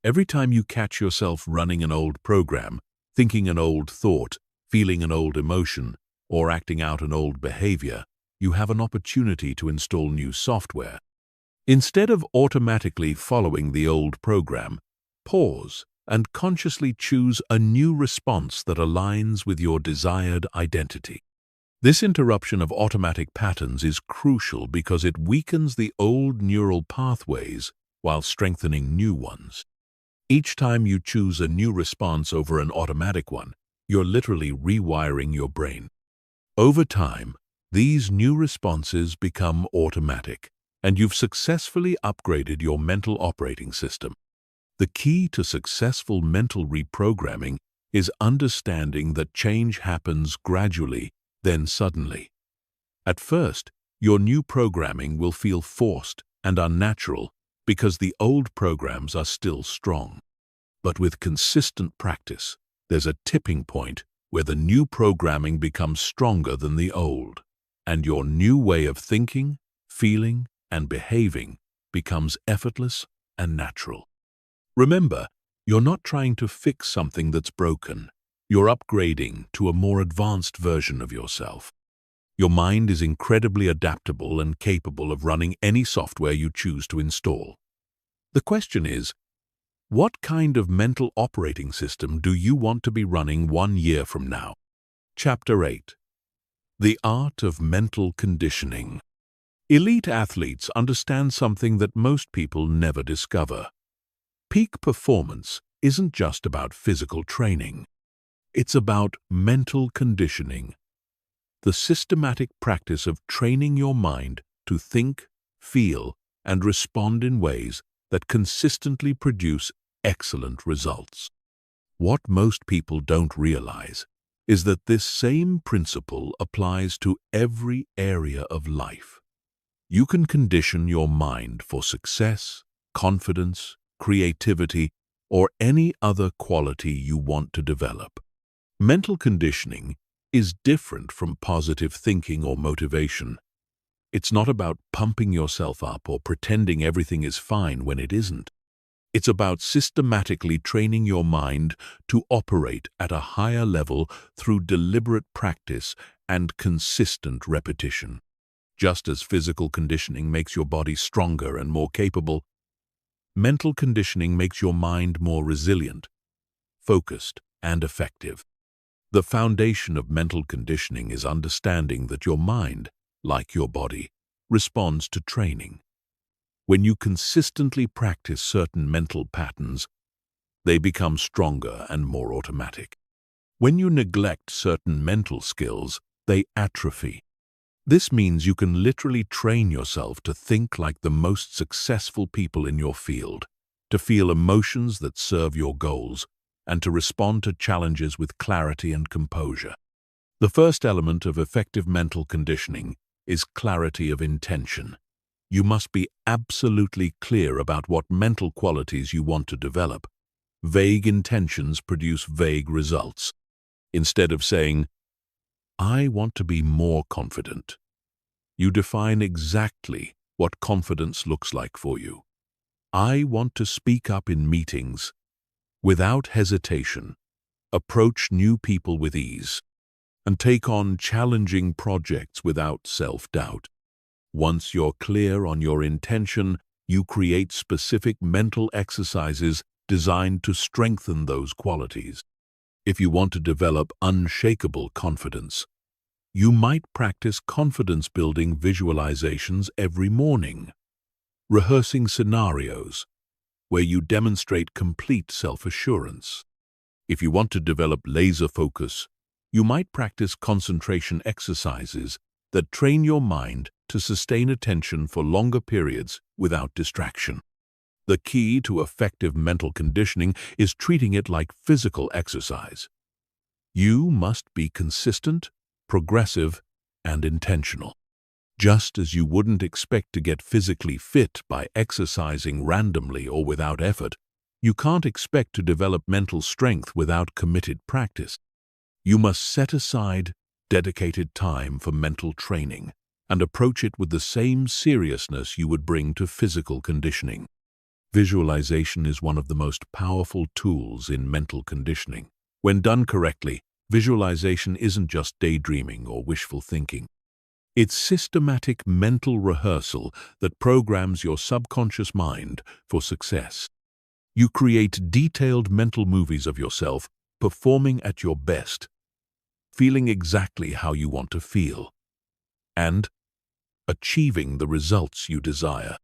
Every time you catch yourself running an old program, thinking an old thought, feeling an old emotion, or acting out an old behavior, you have an opportunity to install new software. Instead of automatically following the old program, pause and consciously choose a new response that aligns with your desired identity. This interruption of automatic patterns is crucial because it weakens the old neural pathways while strengthening new ones. Each time you choose a new response over an automatic one, you're literally rewiring your brain. Over time, these new responses become automatic, and you've successfully upgraded your mental operating system. The key to successful mental reprogramming is understanding that change happens gradually, then suddenly. At first, your new programming will feel forced and unnatural because the old programs are still strong. But with consistent practice, there's a tipping point where the new programming becomes stronger than the old, and your new way of thinking, feeling, and behaving becomes effortless and natural. Remember, you're not trying to fix something that's broken. You're upgrading to a more advanced version of yourself. Your mind is incredibly adaptable and capable of running any software you choose to install. The question is, what kind of mental operating system do you want to be running 1 year from now? Chapter 8. The Art of Mental Conditioning. Elite athletes understand something that most people never discover. Peak performance isn't just about physical training. It's about mental conditioning, the systematic practice of training your mind to think, feel, and respond in ways that consistently produce excellent results. What most people don't realize is that this same principle applies to every area of life. You can condition your mind for success, confidence, creativity, or any other quality you want to develop. Mental conditioning is different from positive thinking or motivation. It's not about pumping yourself up or pretending everything is fine when it isn't. It's about systematically training your mind to operate at a higher level through deliberate practice and consistent repetition. Just as physical conditioning makes your body stronger and more capable, mental conditioning makes your mind more resilient, focused, and effective. The foundation of mental conditioning is understanding that your mind, like your body, responds to training. When you consistently practice certain mental patterns, they become stronger and more automatic. When you neglect certain mental skills, they atrophy. This means you can literally train yourself to think like the most successful people in your field, to feel emotions that serve your goals, and to respond to challenges with clarity and composure. The first element of effective mental conditioning is clarity of intention. You must be absolutely clear about what mental qualities you want to develop. Vague intentions produce vague results. Instead of saying, "I want to be more confident," you define exactly what confidence looks like for you. "I want to speak up in meetings without hesitation, approach new people with ease, and take on challenging projects without self-doubt." Once you're clear on your intention, you create specific mental exercises designed to strengthen those qualities. If you want to develop unshakable confidence, you might practice confidence-building visualizations every morning, rehearsing scenarios where you demonstrate complete self-assurance. If you want to develop laser focus, you might practice concentration exercises that train your mind to sustain attention for longer periods without distraction. The key to effective mental conditioning is treating it like physical exercise. You must be consistent, progressive, and intentional. Just as you wouldn't expect to get physically fit by exercising randomly or without effort, you can't expect to develop mental strength without committed practice. You must set aside dedicated time for mental training and approach it with the same seriousness you would bring to physical conditioning. Visualization is one of the most powerful tools in mental conditioning. When done correctly, visualization isn't just daydreaming or wishful thinking. It's systematic mental rehearsal that programs your subconscious mind for success. You create detailed mental movies of yourself performing at your best, feeling exactly how you want to feel, and achieving the results you desire.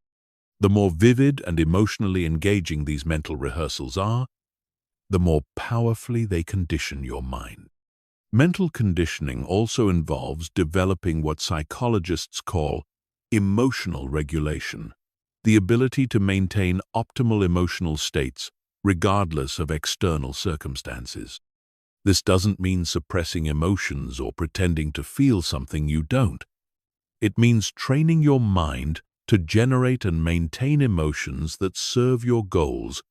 The more vivid and emotionally engaging these mental rehearsals are, the more powerfully they condition your mind. Mental conditioning also involves developing what psychologists call emotional regulation, the ability to maintain optimal emotional states regardless of external circumstances. This doesn't mean suppressing emotions or pretending to feel something you don't. It means training your mind to generate and maintain emotions that serve your goals,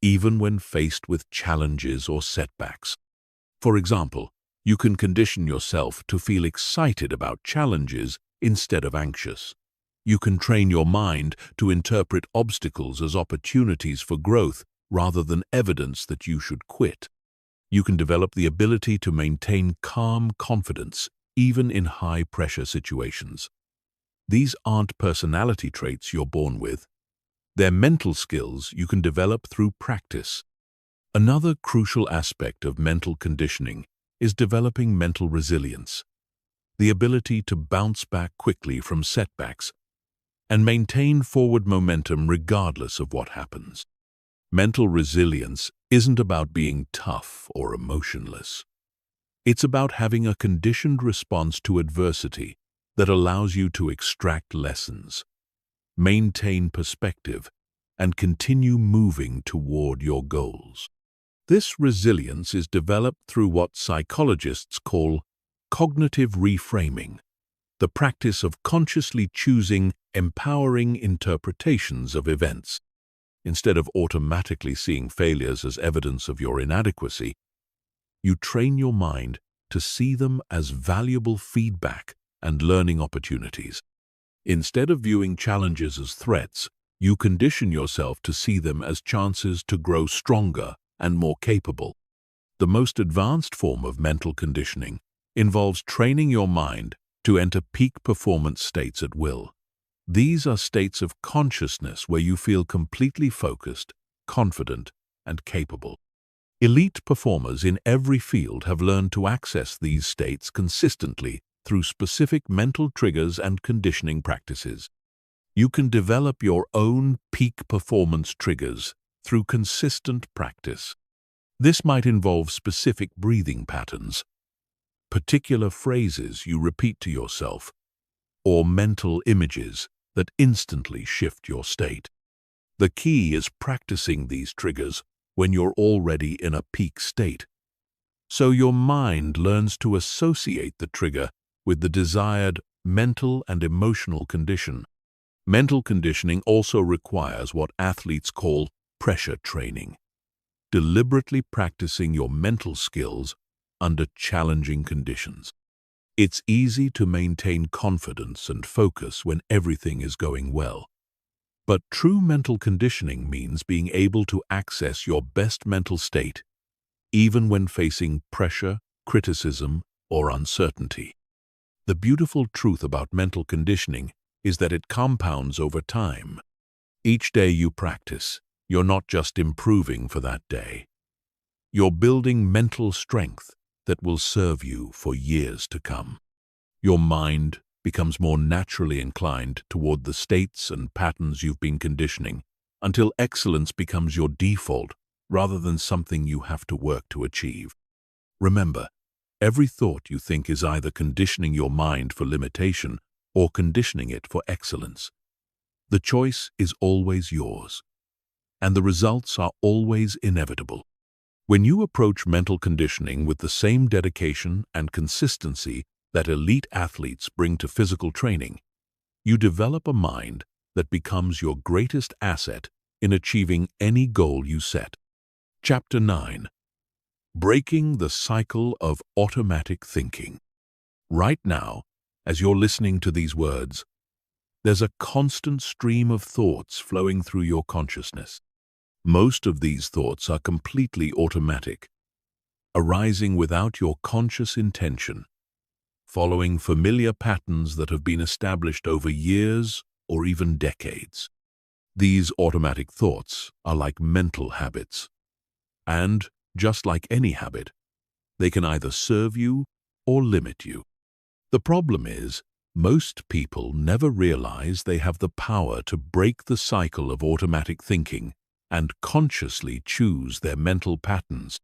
even when faced with challenges or setbacks. For example, you can condition yourself to feel excited about challenges instead of anxious. You can train your mind to interpret obstacles as opportunities for growth rather than evidence that you should quit. You can develop the ability to maintain calm confidence even in high-pressure situations. These aren't personality traits you're born with. They're mental skills you can develop through practice. Another crucial aspect of mental conditioning is developing mental resilience, the ability to bounce back quickly from setbacks and maintain forward momentum regardless of what happens. Mental resilience isn't about being tough or emotionless. It's about having a conditioned response to adversity that allows you to extract lessons, maintain perspective, and continue moving toward your goals. This resilience is developed through what psychologists call cognitive reframing, the practice of consciously choosing empowering interpretations of events. Instead of automatically seeing failures as evidence of your inadequacy, you train your mind to see them as valuable feedback and learning opportunities. Instead of viewing challenges as threats, you condition yourself to see them as chances to grow stronger and more capable. The most advanced form of mental conditioning involves training your mind to enter peak performance states at will. These are states of consciousness where you feel completely focused, confident, and capable. Elite performers in every field have learned to access these states consistently through specific mental triggers and conditioning practices. You can develop your own peak performance triggers through consistent practice. This might involve specific breathing patterns, particular phrases you repeat to yourself, or mental images that instantly shift your state. The key is practicing these triggers when you're already in a peak state, so your mind learns to associate the trigger with the desired mental and emotional condition. Mental conditioning also requires what athletes call pressure training, deliberately practicing your mental skills under challenging conditions. It's easy to maintain confidence and focus when everything is going well. But true mental conditioning means being able to access your best mental state, even when facing pressure, criticism, or uncertainty. The beautiful truth about mental conditioning is that it compounds over time. Each day you practice, you're not just improving for that day. You're building mental strength that will serve you for years to come. Your mind becomes more naturally inclined toward the states and patterns you've been conditioning until excellence becomes your default rather than something you have to work to achieve. Remember, every thought you think is either conditioning your mind for limitation or conditioning it for excellence. The choice is always yours, and the results are always inevitable. When you approach mental conditioning with the same dedication and consistency that elite athletes bring to physical training, you develop a mind that becomes your greatest asset in achieving any goal you set. Chapter 9. Breaking the Cycle of Automatic Thinking. Right now, as you're listening to these words, there's a constant stream of thoughts flowing through your consciousness. Most of these thoughts are completely automatic, arising without your conscious intention, following familiar patterns that have been established over years or even decades. These automatic thoughts are like mental habits, and, just like any habit, they can either serve you or limit you. The problem is, most people never realize they have the power to break the cycle of automatic thinking and consciously choose their mental patterns.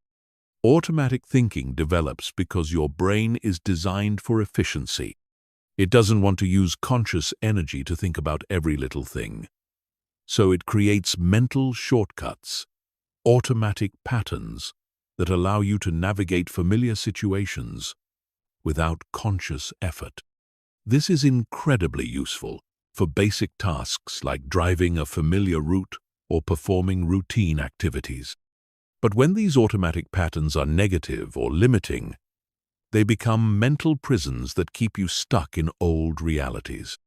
Automatic thinking develops because your brain is designed for efficiency. It doesn't want to use conscious energy to think about every little thing. So it creates mental shortcuts, automatic patterns that allow you to navigate familiar situations without conscious effort. This is incredibly useful for basic tasks like driving a familiar route or performing routine activities. But when these automatic patterns are negative or limiting, they become mental prisons that keep you stuck in old realities.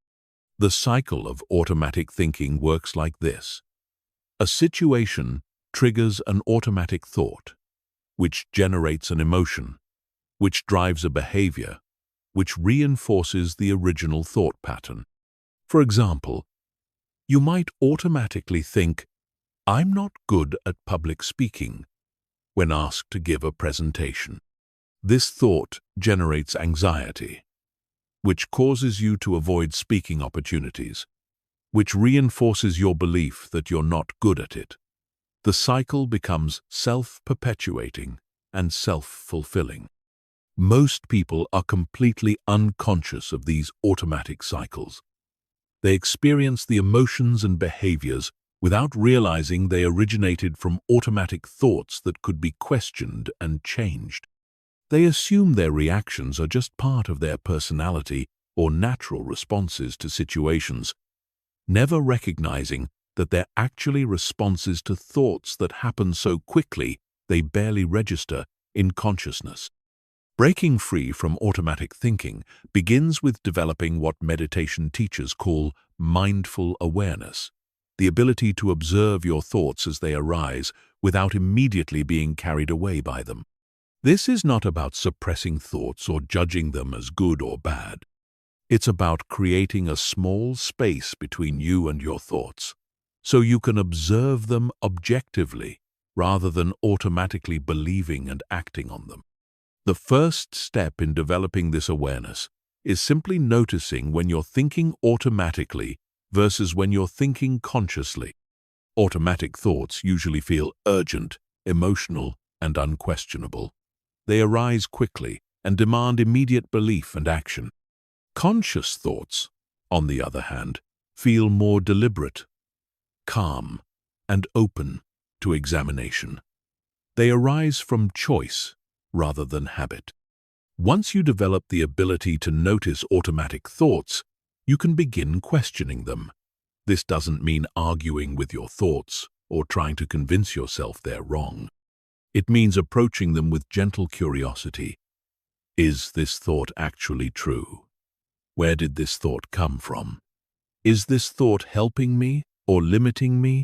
The cycle of automatic thinking works like this. A situation triggers an automatic thought, which generates an emotion, which drives a behavior, which reinforces the original thought pattern. For example, you might automatically think, "I'm not good at public speaking," when asked to give a presentation. This thought generates anxiety, which causes you to avoid speaking opportunities, which reinforces your belief that you're not good at it. The cycle becomes self-perpetuating and self-fulfilling. Most people are completely unconscious of these automatic cycles. They experience the emotions and behaviors without realizing they originated from automatic thoughts that could be questioned and changed. They assume their reactions are just part of their personality or natural responses to situations, never recognizing that they're actually responses to thoughts that happen so quickly they barely register in consciousness. Breaking free from automatic thinking begins with developing what meditation teachers call mindful awareness, the ability to observe your thoughts as they arise without immediately being carried away by them. This is not about suppressing thoughts or judging them as good or bad. It's about creating a small space between you and your thoughts, so you can observe them objectively rather than automatically believing and acting on them. The first step in developing this awareness is simply noticing when you're thinking automatically versus when you're thinking consciously. Automatic thoughts usually feel urgent, emotional, and unquestionable. They arise quickly and demand immediate belief and action. Conscious thoughts, on the other hand, feel more deliberate, calm, and open to examination. They arise from choice rather than habit. Once you develop the ability to notice automatic thoughts, you can begin questioning them. This doesn't mean arguing with your thoughts or trying to convince yourself they're wrong. It means approaching them with gentle curiosity. Is this thought actually true? Where did this thought come from? Is this thought helping me or limiting me?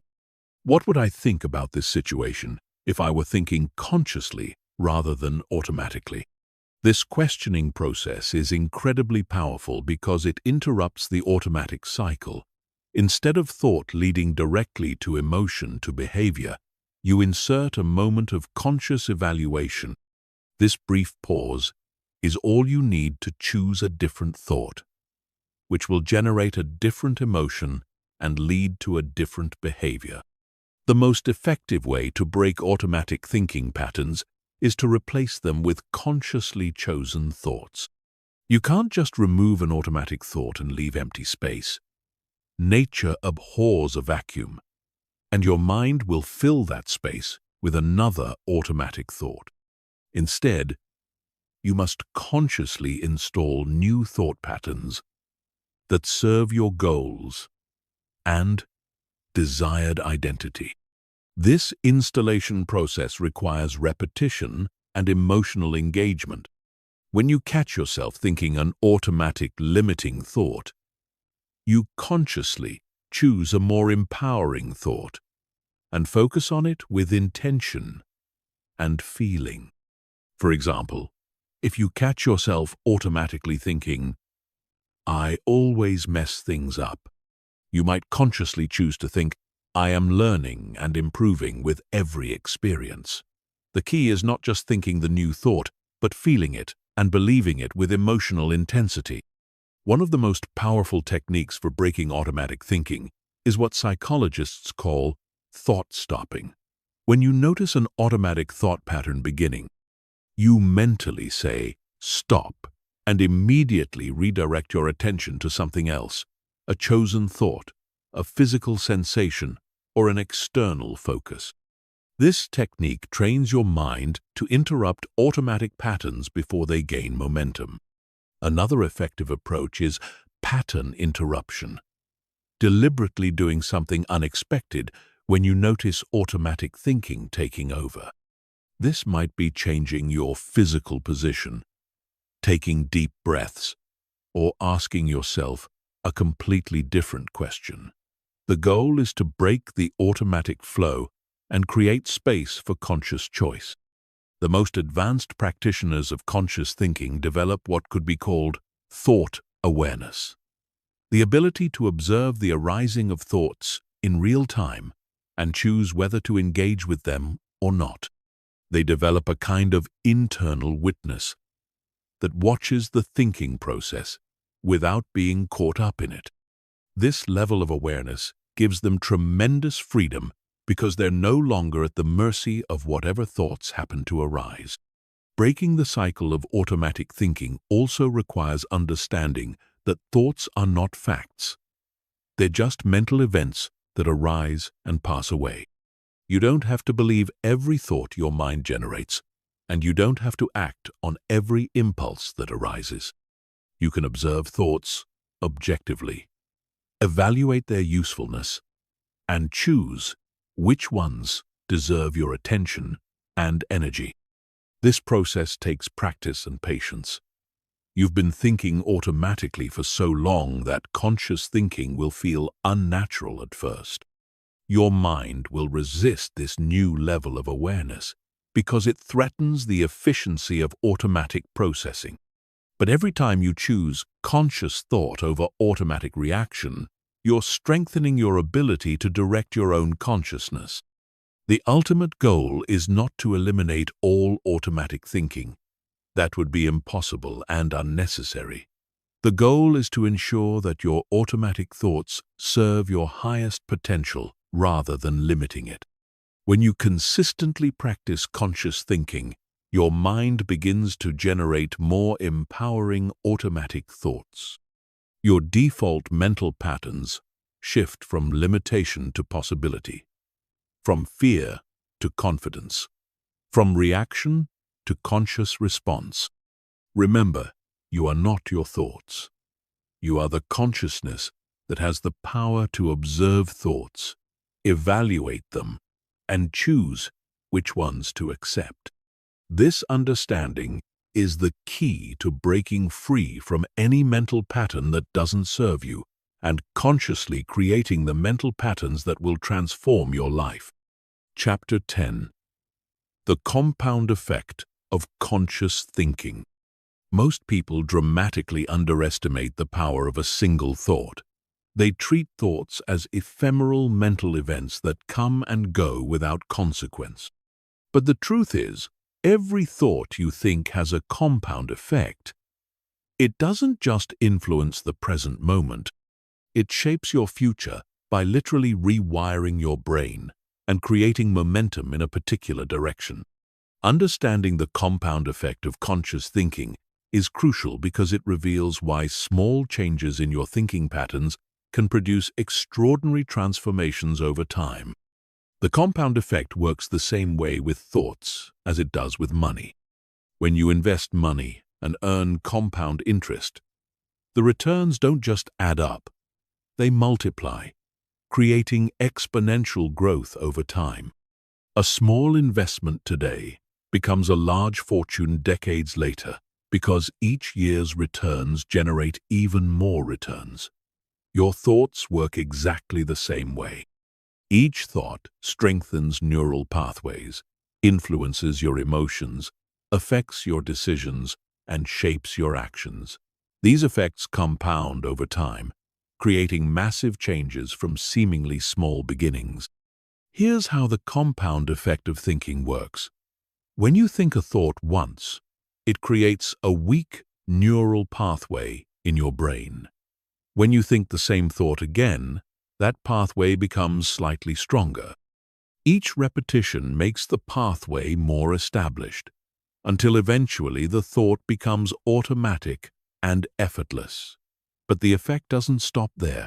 What would I think about this situation if I were thinking consciously rather than automatically? This questioning process is incredibly powerful because it interrupts the automatic cycle. Instead of thought leading directly to emotion to behavior, you insert a moment of conscious evaluation. This brief pause is all you need to choose a different thought, which will generate a different emotion and lead to a different behavior. The most effective way to break automatic thinking patterns is to replace them with consciously chosen thoughts. You can't just remove an automatic thought and leave empty space. Nature abhors a vacuum, and your mind will fill that space with another automatic thought. Instead, you must consciously install new thought patterns that serve your goals and desired identity. This installation process requires repetition and emotional engagement. When you catch yourself thinking an automatic limiting thought, you consciously choose a more empowering thought and focus on it with intention and feeling. For example, if you catch yourself automatically thinking, "I always mess things up," you might consciously choose to think, "I am learning and improving with every experience." The key is not just thinking the new thought, but feeling it and believing it with emotional intensity. One of the most powerful techniques for breaking automatic thinking is what psychologists call thought stopping. When you notice an automatic thought pattern beginning, you mentally say, "Stop," and immediately redirect your attention to something else, a chosen thought, a physical sensation, or an external focus. This technique trains your mind to interrupt automatic patterns before they gain momentum. Another effective approach is pattern interruption. Deliberately doing something unexpected when you notice automatic thinking taking over. This might be changing your physical position, taking deep breaths, or asking yourself a completely different question. The goal is to break the automatic flow and create space for conscious choice. The most advanced practitioners of conscious thinking develop what could be called thought awareness, the ability to observe the arising of thoughts in real time and choose whether to engage with them or not. They develop a kind of internal witness that watches the thinking process without being caught up in it. This level of awareness gives them tremendous freedom because they're no longer at the mercy of whatever thoughts happen to arise. Breaking the cycle of automatic thinking also requires understanding that thoughts are not facts. They're just mental events that arise and pass away. You don't have to believe every thought your mind generates, and you don't have to act on every impulse that arises. You can observe thoughts objectively, evaluate their usefulness, and choose which ones deserve your attention and energy. This process takes practice and patience. You've been thinking automatically for so long that conscious thinking will feel unnatural at first. Your mind will resist this new level of awareness because it threatens the efficiency of automatic processing. But every time you choose conscious thought over automatic reaction, you're strengthening your ability to direct your own consciousness. The ultimate goal is not to eliminate all automatic thinking. That would be impossible and unnecessary. The goal is to ensure that your automatic thoughts serve your highest potential rather than limiting it. When you consistently practice conscious thinking, your mind begins to generate more empowering automatic thoughts. Your default mental patterns shift from limitation to possibility, from fear to confidence, from reaction to conscious response. Remember, you are not your thoughts. You are the consciousness that has the power to observe thoughts, evaluate them, and choose which ones to accept. This understanding is the key to breaking free from any mental pattern that doesn't serve you and consciously creating the mental patterns that will transform your life. Chapter 10. The compound effect of conscious thinking. Most people dramatically underestimate the power of a single thought. They treat thoughts as ephemeral mental events that come and go without consequence. But the truth is, every thought you think has a compound effect. It doesn't just influence the present moment. It shapes your future by literally rewiring your brain and creating momentum in a particular direction. Understanding the compound effect of conscious thinking is crucial because it reveals why small changes in your thinking patterns can produce extraordinary transformations over time. The compound effect works the same way with thoughts as it does with money. When you invest money and earn compound interest, the returns don't just add up, they multiply, creating exponential growth over time. A small investment today becomes a large fortune decades later because each year's returns generate even more returns. Your thoughts work exactly the same way. Each thought strengthens neural pathways, influences your emotions, affects your decisions, and shapes your actions. These effects compound over time, creating massive changes from seemingly small beginnings. Here's how the compound effect of thinking works. When you think a thought once, it creates a weak neural pathway in your brain. When you think the same thought again, that pathway becomes slightly stronger. Each repetition makes the pathway more established, until eventually the thought becomes automatic and effortless. But the effect doesn't stop there.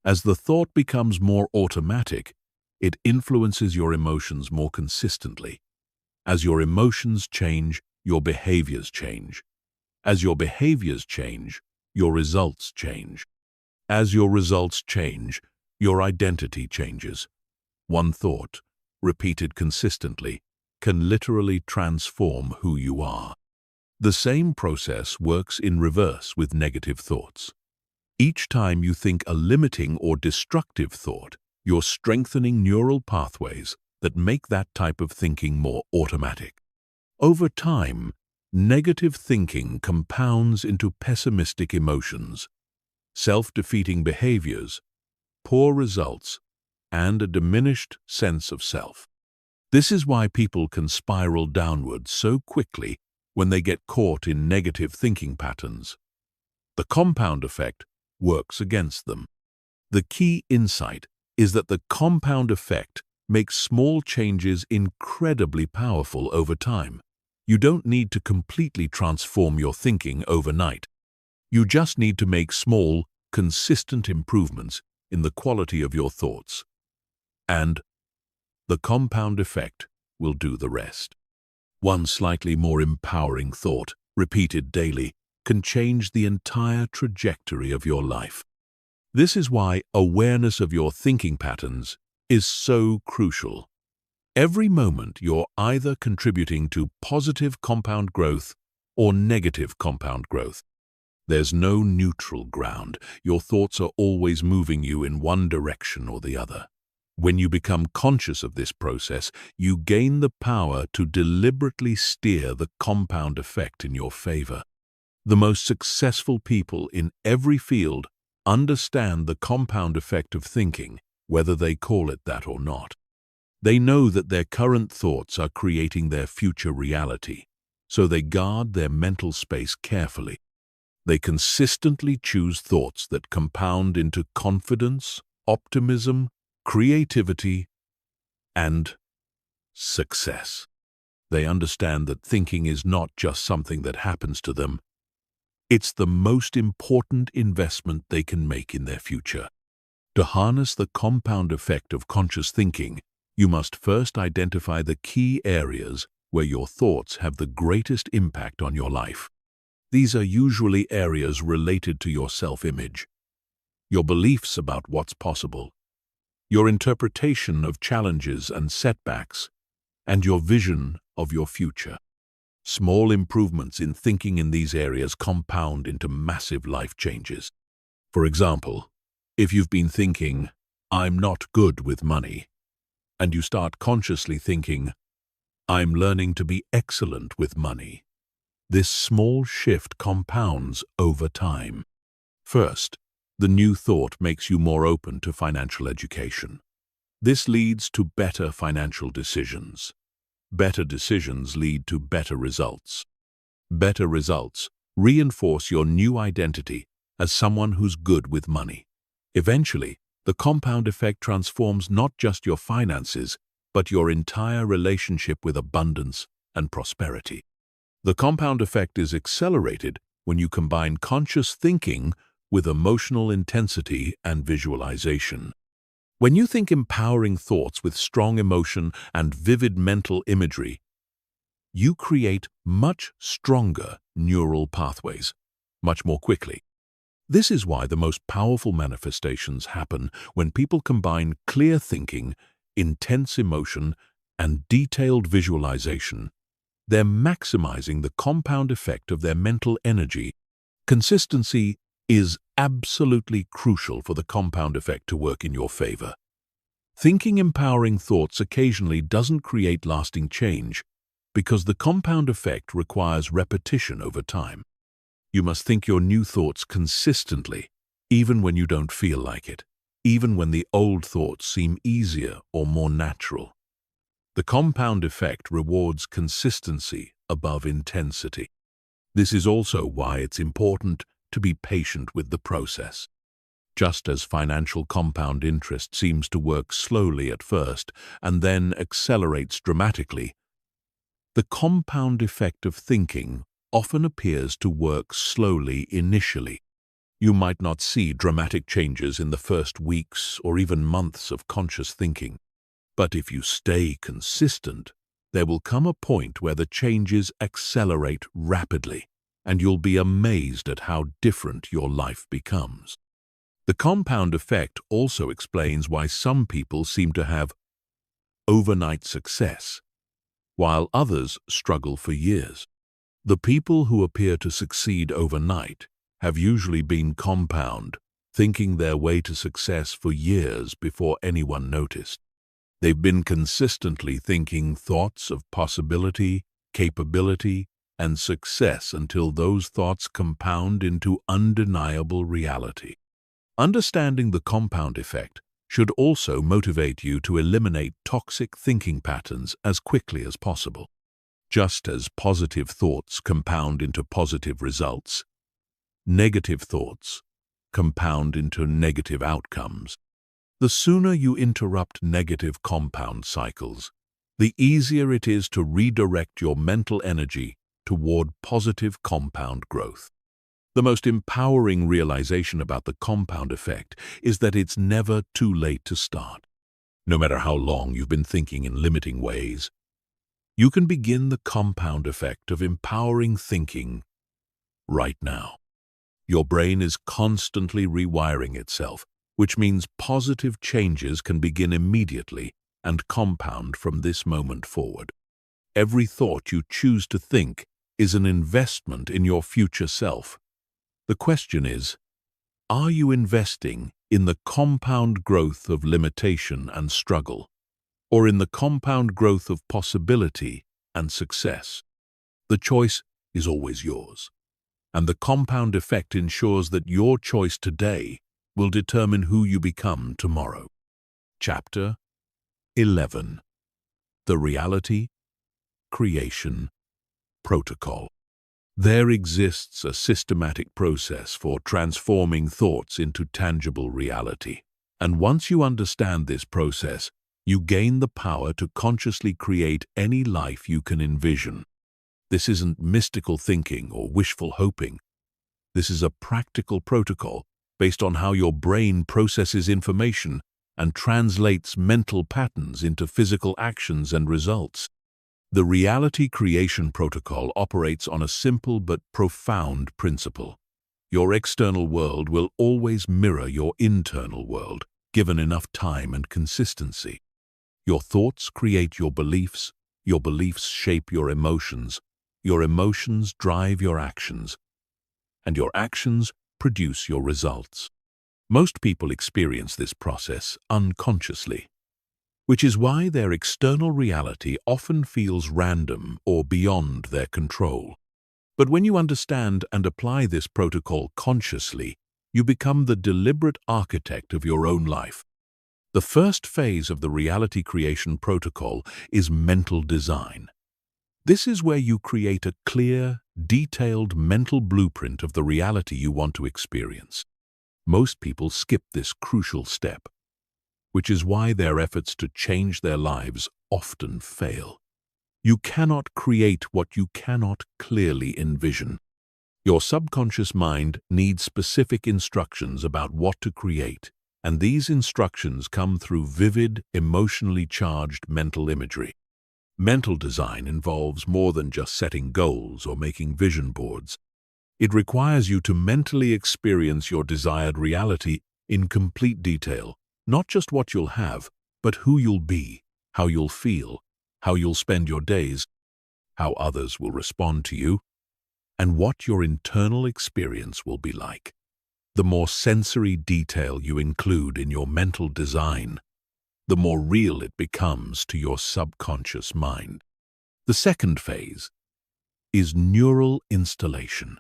As the thought becomes more automatic, it influences your emotions more consistently. As your emotions change, your behaviors change. As your behaviors change, your results change. As your results change, your identity changes. One thought, repeated consistently, can literally transform who you are. The same process works in reverse with negative thoughts. Each time you think a limiting or destructive thought, you're strengthening neural pathways that make that type of thinking more automatic. Over time, negative thinking compounds into pessimistic emotions, self-defeating behaviors, poor results, and a diminished sense of self. This is why people can spiral downward so quickly when they get caught in negative thinking patterns. The compound effect works against them. The key insight is that the compound effect makes small changes incredibly powerful over time. You don't need to completely transform your thinking overnight. You just need to make small, consistent improvements in the quality of your thoughts. And the compound effect will do the rest. One slightly more empowering thought, repeated daily, can change the entire trajectory of your life. This is why awareness of your thinking patterns is so crucial. Every moment you're either contributing to positive compound growth or negative compound growth. There's no neutral ground. Your thoughts are always moving you in one direction or the other. When you become conscious of this process, you gain the power to deliberately steer the compound effect in your favor. The most successful people in every field understand the compound effect of thinking, whether they call it that or not. They know that their current thoughts are creating their future reality, so they guard their mental space carefully. They consistently choose thoughts that compound into confidence, optimism, creativity, and success. They understand that thinking is not just something that happens to them. It's the most important investment they can make in their future. To harness the compound effect of conscious thinking, you must first identify the key areas where your thoughts have the greatest impact on your life. These are usually areas related to your self-image. your beliefs about what's possible, your interpretation of challenges and setbacks, and your vision of your future. Small improvements in thinking in these areas compound into massive life changes. For example, if you've been thinking, "I'm not good with money," and you start consciously thinking, "I'm learning to be excellent with money," this small shift compounds over time. First, the new thought makes you more open to financial education. This leads to better financial decisions. Better decisions lead to better results. Better results reinforce your new identity as someone who's good with money. Eventually, the compound effect transforms not just your finances, but your entire relationship with abundance and prosperity. The compound effect is accelerated when you combine conscious thinking with emotional intensity and visualization. When you think empowering thoughts with strong emotion and vivid mental imagery, you create much stronger neural pathways, much more quickly. This is why the most powerful manifestations happen when people combine clear thinking, intense emotion, and detailed visualization. They're maximizing the compound effect of their mental energy. Consistency is absolutely crucial for the compound effect to work in your favor. Thinking empowering thoughts occasionally doesn't create lasting change because the compound effect requires repetition over time. You must think your new thoughts consistently, even when you don't feel like it, even when the old thoughts seem easier or more natural. The compound effect rewards consistency above intensity. This is also why it's important to be patient with the process. Just as financial compound interest seems to work slowly at first and then accelerates dramatically, the compound effect of thinking often appears to work slowly initially. You might not see dramatic changes in the first weeks or even months of conscious thinking. But if you stay consistent, there will come a point where the changes accelerate rapidly, and you'll be amazed at how different your life becomes. The compound effect also explains why some people seem to have overnight success, while others struggle for years. The people who appear to succeed overnight have usually been compound, thinking their way to success for years before anyone noticed. They've been consistently thinking thoughts of possibility, capability, and success until those thoughts compound into undeniable reality. Understanding the compound effect should also motivate you to eliminate toxic thinking patterns as quickly as possible. Just as positive thoughts compound into positive results, negative thoughts compound into negative outcomes. The sooner you interrupt negative compound cycles, the easier it is to redirect your mental energy toward positive compound growth. The most empowering realization about the compound effect is that it's never too late to start. No matter how long you've been thinking in limiting ways, you can begin the compound effect of empowering thinking right now. Your brain is constantly rewiring itself, which means positive changes can begin immediately and compound from this moment forward. Every thought you choose to think is an investment in your future self. The question is, are you investing in the compound growth of limitation and struggle, or in the compound growth of possibility and success? The choice is always yours, and the compound effect ensures that your choice today will determine who you become tomorrow. Chapter 11. The Reality Creation Protocol. There exists a systematic process for transforming thoughts into tangible reality. And once you understand this process, you gain the power to consciously create any life you can envision. This isn't mystical thinking or wishful hoping. This is a practical protocol based on how your brain processes information and translates mental patterns into physical actions and results. The Reality Creation Protocol operates on a simple but profound principle. Your external world will always mirror your internal world, given enough time and consistency. Your thoughts create your beliefs shape your emotions drive your actions, and your actions produce your results. Most people experience this process unconsciously, which is why their external reality often feels random or beyond their control. But when you understand and apply this protocol consciously, you become the deliberate architect of your own life. The first phase of the reality creation protocol is mental design. This is where you create a clear, detailed mental blueprint of the reality you want to experience. Most people skip this crucial step, which is why their efforts to change their lives often fail. You cannot create what you cannot clearly envision. Your subconscious mind needs specific instructions about what to create, and these instructions come through vivid, emotionally charged mental imagery. Mental design involves more than just setting goals or making vision boards. It requires you to mentally experience your desired reality in complete detail, not just what you'll have, but who you'll be, how you'll feel, how you'll spend your days, how others will respond to you, and what your internal experience will be like. The more sensory detail you include in your mental design, the more real it becomes to your subconscious mind. The second phase is neural installation.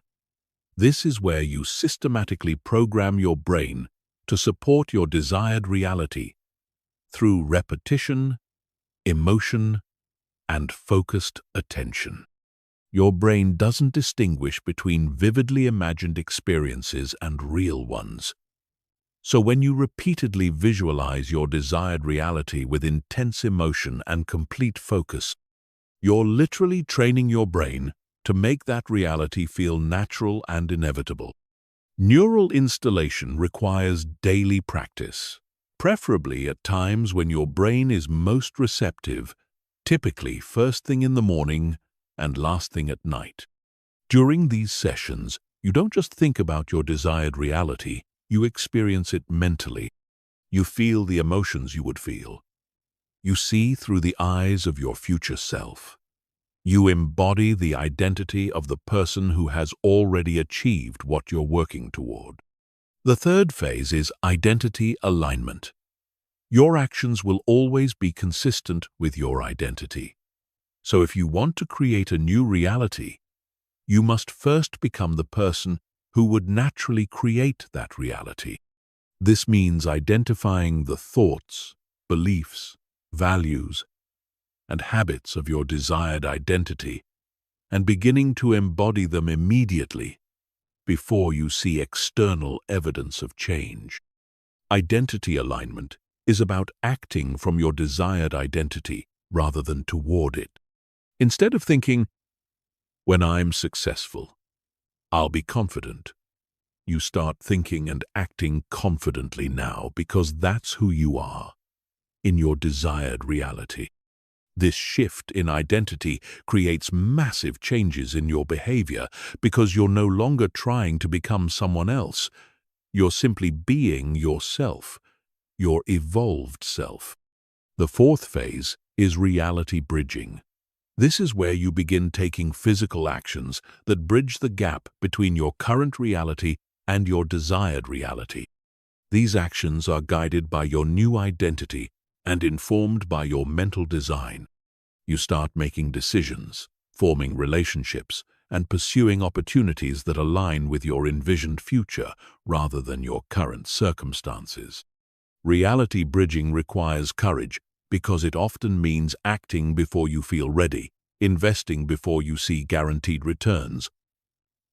This is where you systematically program your brain to support your desired reality through repetition, emotion, and focused attention. Your brain doesn't distinguish between vividly imagined experiences and real ones. So when you repeatedly visualize your desired reality with intense emotion and complete focus, you're literally training your brain to make that reality feel natural and inevitable. Neural installation requires daily practice, preferably at times when your brain is most receptive, typically first thing in the morning and last thing at night. During these sessions, you don't just think about your desired reality, you experience it mentally. You feel the emotions you would feel. You see through the eyes of your future self. You embody the identity of the person who has already achieved what you're working toward. The third phase is identity alignment. Your actions will always be consistent with your identity. So if you want to create a new reality, you must first become the person who would naturally create that reality. This means identifying the thoughts, beliefs, values, and habits of your desired identity and beginning to embody them immediately before you see external evidence of change. Identity alignment is about acting from your desired identity rather than toward it. Instead of thinking, "When I'm successful, I'll be confident," you start thinking and acting confidently now because that's who you are in your desired reality. This shift in identity creates massive changes in your behavior because you're no longer trying to become someone else. You're simply being yourself, your evolved self. The fourth phase is reality bridging. This is where you begin taking physical actions that bridge the gap between your current reality and your desired reality. These actions are guided by your new identity and informed by your mental design. You start making decisions, forming relationships, and pursuing opportunities that align with your envisioned future rather than your current circumstances. Reality bridging requires courage because it often means acting before you feel ready, investing before you see guaranteed returns,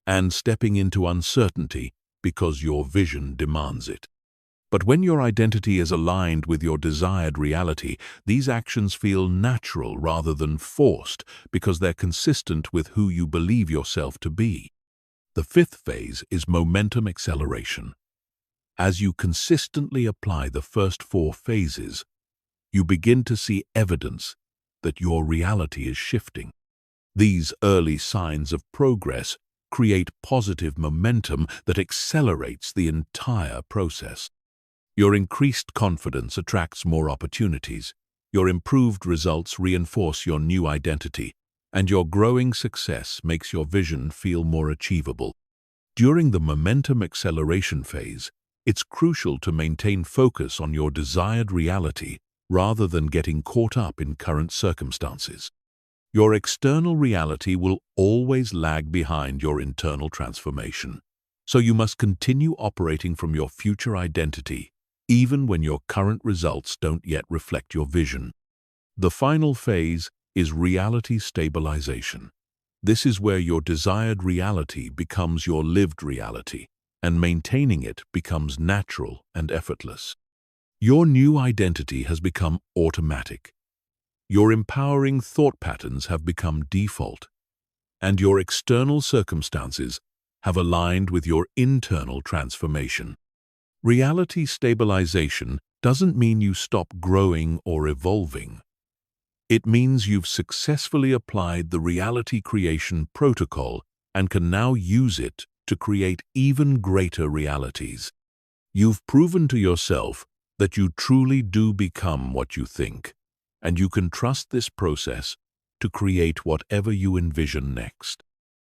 and stepping into uncertainty because your vision demands it. But when your identity is aligned with your desired reality, these actions feel natural rather than forced because they're consistent with who you believe yourself to be. The fifth phase is momentum acceleration. As you consistently apply the first four phases, you begin to see evidence that your reality is shifting. These early signs of progress create positive momentum that accelerates the entire process. Your increased confidence attracts more opportunities. Your improved results reinforce your new identity, and your growing success makes your vision feel more achievable. During the momentum acceleration phase, it's crucial to maintain focus on your desired reality rather than getting caught up in current circumstances. Your external reality will always lag behind your internal transformation, so you must continue operating from your future identity, even when your current results don't yet reflect your vision. The final phase is reality stabilization. This is where your desired reality becomes your lived reality, and maintaining it becomes natural and effortless. Your new identity has become automatic. Your empowering thought patterns have become default, and your external circumstances have aligned with your internal transformation. Reality stabilization doesn't mean you stop growing or evolving. It means you've successfully applied the reality creation protocol and can now use it to create even greater realities. You've proven to yourself that you truly do become what you think, and you can trust this process to create whatever you envision next.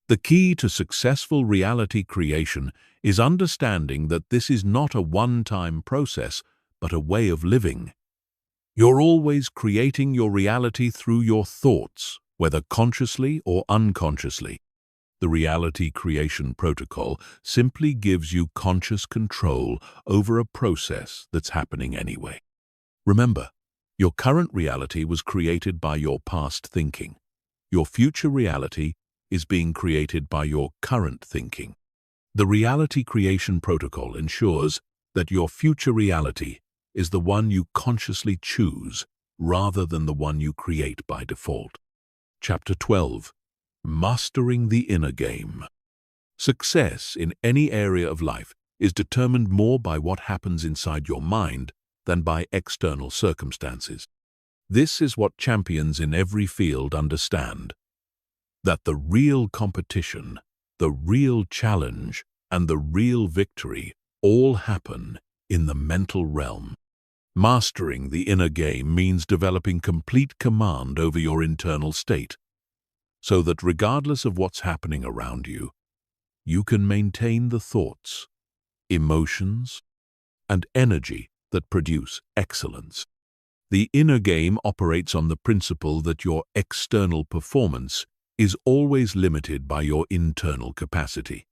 The key to successful reality creation is understanding that this is not a one-time process, but a way of living. You're always creating your reality through your thoughts, whether consciously or unconsciously. The reality creation protocol simply gives you conscious control over a process that's happening anyway. Remember, your current reality was created by your past thinking. Your future reality is being created by your current thinking. The reality creation protocol ensures that your future reality is the one you consciously choose rather than the one you create by default. Chapter 12. Mastering the Inner Game. Success in any area of life is determined more by what happens inside your mind than by external circumstances. This is what champions in every field understand: that the real competition, the real challenge, and the real victory all happen in the mental realm. Mastering the inner game means developing complete command over your internal state, so that regardless of what's happening around you, you can maintain the thoughts, emotions, and energy that produce excellence. The inner game operates on the principle that your external performance is always limited by your internal capacity.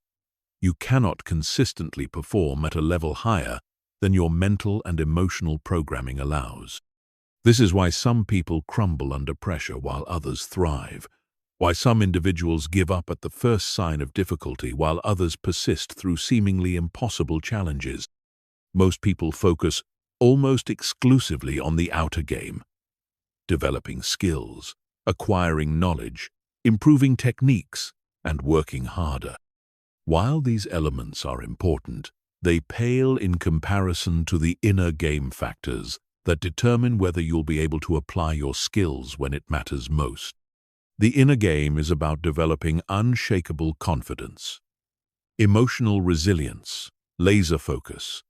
You cannot consistently perform at a level higher than your mental and emotional programming allows. This is why some people crumble under pressure while others thrive, why some individuals give up at the first sign of difficulty while others persist through seemingly impossible challenges. Most people focus almost exclusively on the outer game, developing skills, acquiring knowledge, improving techniques, and working harder. While these elements are important, they pale in comparison to the inner game factors that determine whether you'll be able to apply your skills when it matters most. The inner game is about developing unshakable confidence, emotional resilience, laser focus,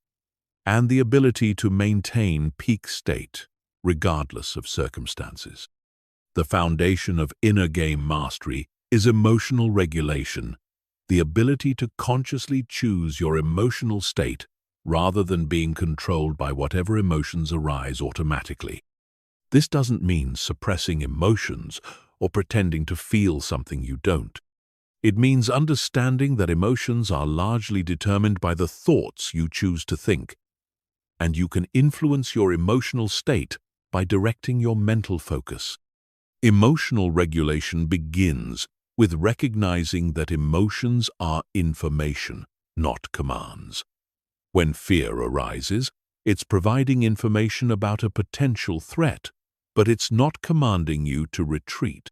and the ability to maintain peak state regardless of circumstances. The foundation of inner game mastery is emotional regulation, the ability to consciously choose your emotional state rather than being controlled by whatever emotions arise automatically. This doesn't mean suppressing emotions or pretending to feel something you don't. It means understanding that emotions are largely determined by the thoughts you choose to think, and you can influence your emotional state by directing your mental focus. Emotional regulation begins with recognizing that emotions are information, not commands. When fear arises, it's providing information about a potential threat, but it's not commanding you to retreat.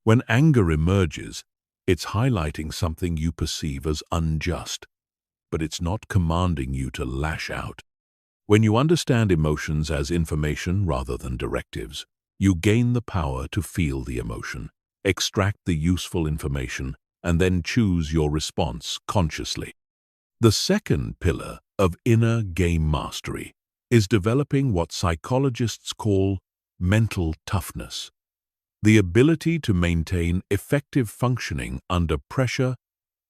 When anger emerges, it's highlighting something you perceive as unjust, but it's not commanding you to lash out. When you understand emotions as information rather than directives, you gain the power to feel the emotion, extract the useful information, and then choose your response consciously. The second pillar of inner game mastery is developing what psychologists call mental toughness, the ability to maintain effective functioning under pressure,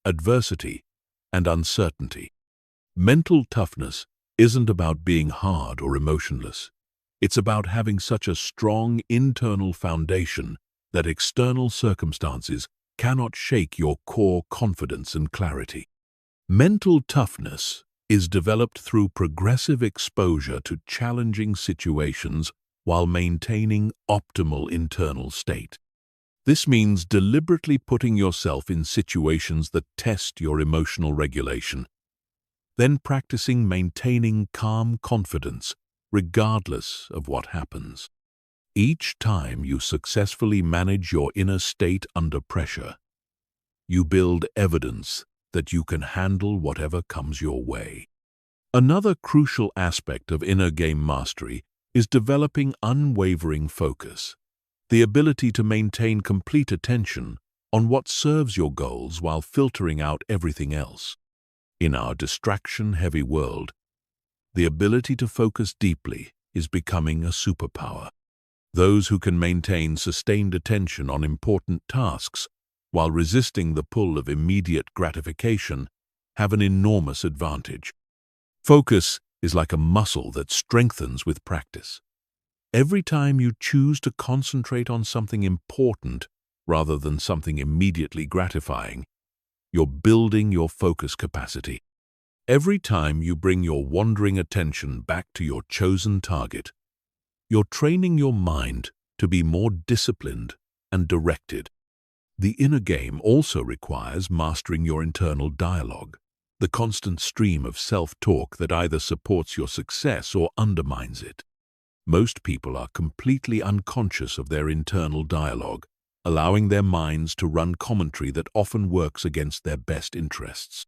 adversity, and uncertainty. Mental toughness isn't about being hard or emotionless. It's about having such a strong internal foundation that external circumstances cannot shake your core confidence and clarity. Mental toughness is developed through progressive exposure to challenging situations while maintaining optimal internal state. This means deliberately putting yourself in situations that test your emotional regulation, then practicing maintaining calm confidence regardless of what happens. Each time you successfully manage your inner state under pressure, you build evidence that you can handle whatever comes your way. Another crucial aspect of inner game mastery is developing unwavering focus, the ability to maintain complete attention on what serves your goals while filtering out everything else. In our distraction-heavy world, the ability to focus deeply is becoming a superpower. Those who can maintain sustained attention on important tasks while resisting the pull of immediate gratification have an enormous advantage. Focus is like a muscle that strengthens with practice. Every time you choose to concentrate on something important rather than something immediately gratifying, you're building your focus capacity. Every time you bring your wandering attention back to your chosen target, you're training your mind to be more disciplined and directed. The inner game also requires mastering your internal dialogue, the constant stream of self-talk that either supports your success or undermines it. Most people are completely unconscious of their internal dialogue, allowing their minds to run commentary that often works against their best interests.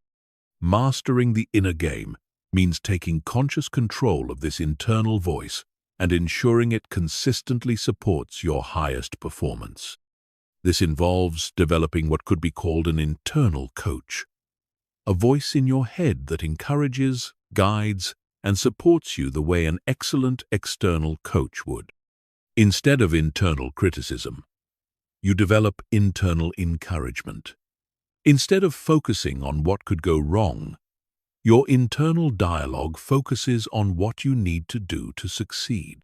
Mastering the inner game means taking conscious control of this internal voice and ensuring it consistently supports your highest performance. This involves developing what could be called an internal coach, a voice in your head that encourages, guides, and supports you the way an excellent external coach would. Instead of internal criticism, you develop internal encouragement. Instead of focusing on what could go wrong, your internal dialogue focuses on what you need to do to succeed.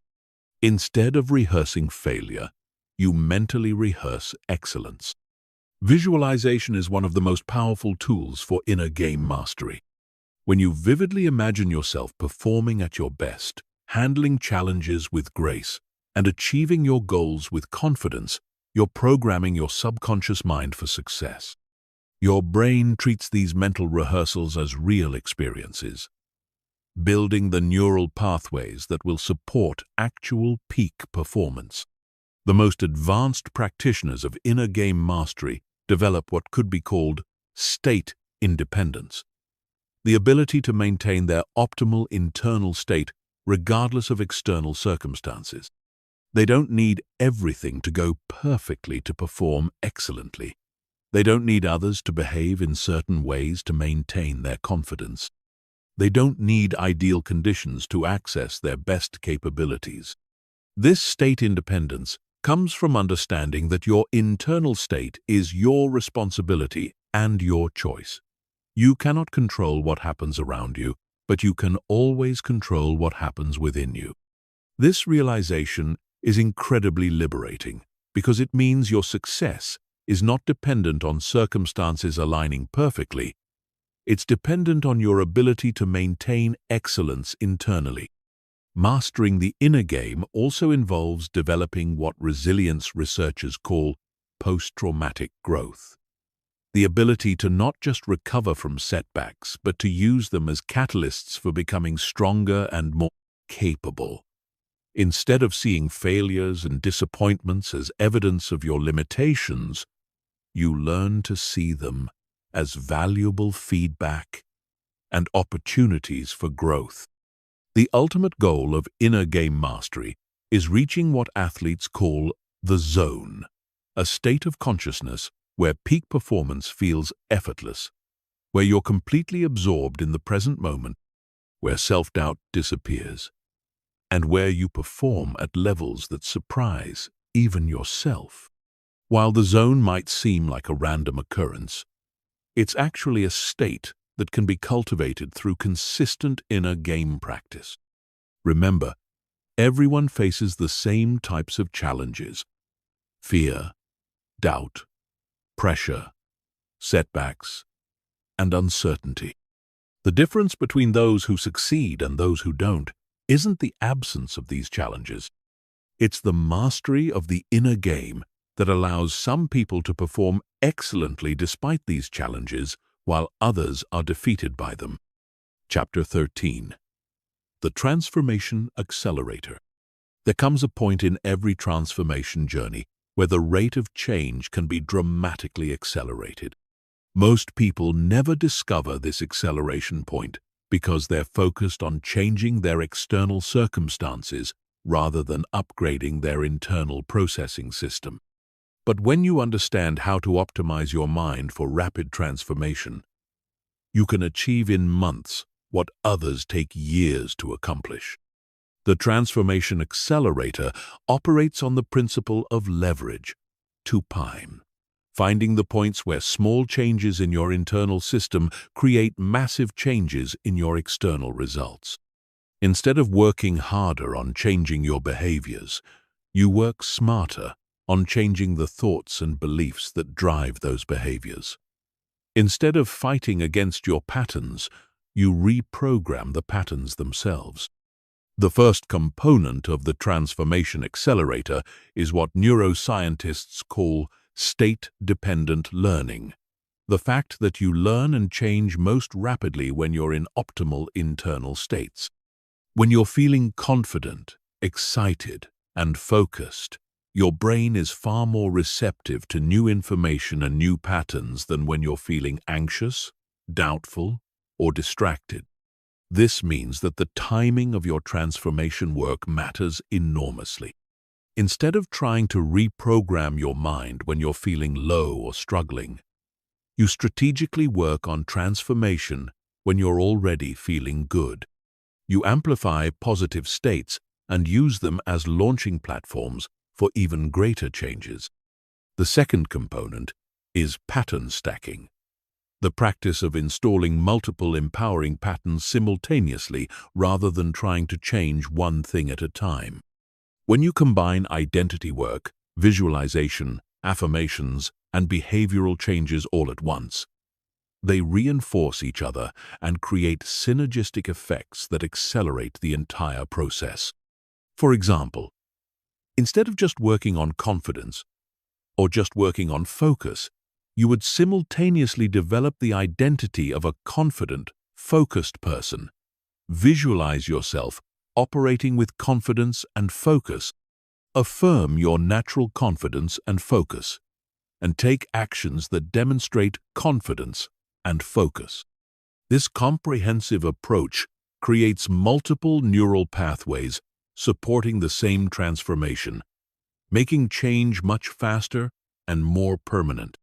Instead of rehearsing failure, you mentally rehearse excellence. Visualization is one of the most powerful tools for inner game mastery. When you vividly imagine yourself performing at your best, handling challenges with grace, and achieving your goals with confidence, you're programming your subconscious mind for success. Your brain treats these mental rehearsals as real experiences, building the neural pathways that will support actual peak performance. The most advanced practitioners of inner game mastery develop what could be called state independence, the ability to maintain their optimal internal state regardless of external circumstances. They don't need everything to go perfectly to perform excellently. They don't need others to behave in certain ways to maintain their confidence. They don't need ideal conditions to access their best capabilities. This state independence comes from understanding that your internal state is your responsibility and your choice. You cannot control what happens around you, but you can always control what happens within you. This realization is incredibly liberating because it means your success is not dependent on circumstances aligning perfectly. It's dependent on your ability to maintain excellence internally. Mastering the inner game also involves developing what resilience researchers call post-traumatic growth. The ability to not just recover from setbacks, but to use them as catalysts for becoming stronger and more capable. Instead of seeing failures and disappointments as evidence of your limitations, you learn to see them as valuable feedback and opportunities for growth. The ultimate goal of inner game mastery is reaching what athletes call the zone, a state of consciousness where peak performance feels effortless, where you're completely absorbed in the present moment, where self-doubt disappears, and where you perform at levels that surprise even yourself. While the zone might seem like a random occurrence, it's actually a state that can be cultivated through consistent inner game practice. Remember, everyone faces the same types of challenges: fear, doubt, pressure, setbacks, and uncertainty. The difference between those who succeed and those who don't isn't the absence of these challenges. It's the mastery of the inner game that allows some people to perform excellently despite these challenges, while others are defeated by them. Chapter 13. The Transformation Accelerator. There comes a point in every transformation journey where the rate of change can be dramatically accelerated. Most people never discover this acceleration point because they're focused on changing their external circumstances rather than upgrading their internal processing system. But when you understand how to optimize your mind for rapid transformation, you can achieve in months what others take years to accomplish. The Transformation Accelerator operates on the principle of leverage, unpack, finding the points where small changes in your internal system create massive changes in your external results. Instead of working harder on changing your behaviors, you work smarter on changing the thoughts and beliefs that drive those behaviors. Instead of fighting against your patterns, you reprogram the patterns themselves. The first component of the Transformation Accelerator is what neuroscientists call state-dependent learning, the fact that you learn and change most rapidly when you're in optimal internal states. When you're feeling confident, excited, and focused, your brain is far more receptive to new information and new patterns than when you're feeling anxious, doubtful, or distracted. This means that the timing of your transformation work matters enormously. Instead of trying to reprogram your mind when you're feeling low or struggling, you strategically work on transformation when you're already feeling good. You amplify positive states and use them as launching platforms for even greater changes. The second component is pattern stacking, the practice of installing multiple empowering patterns simultaneously rather than trying to change one thing at a time. When you combine identity work, visualization, affirmations, and behavioral changes all at once, they reinforce each other and create synergistic effects that accelerate the entire process. For example, instead of just working on confidence or just working on focus, you would simultaneously develop the identity of a confident, focused person. Visualize yourself operating with confidence and focus. Affirm your natural confidence and focus, and take actions that demonstrate confidence and focus. This comprehensive approach creates multiple neural pathways supporting the same transformation, making change much faster and more permanent.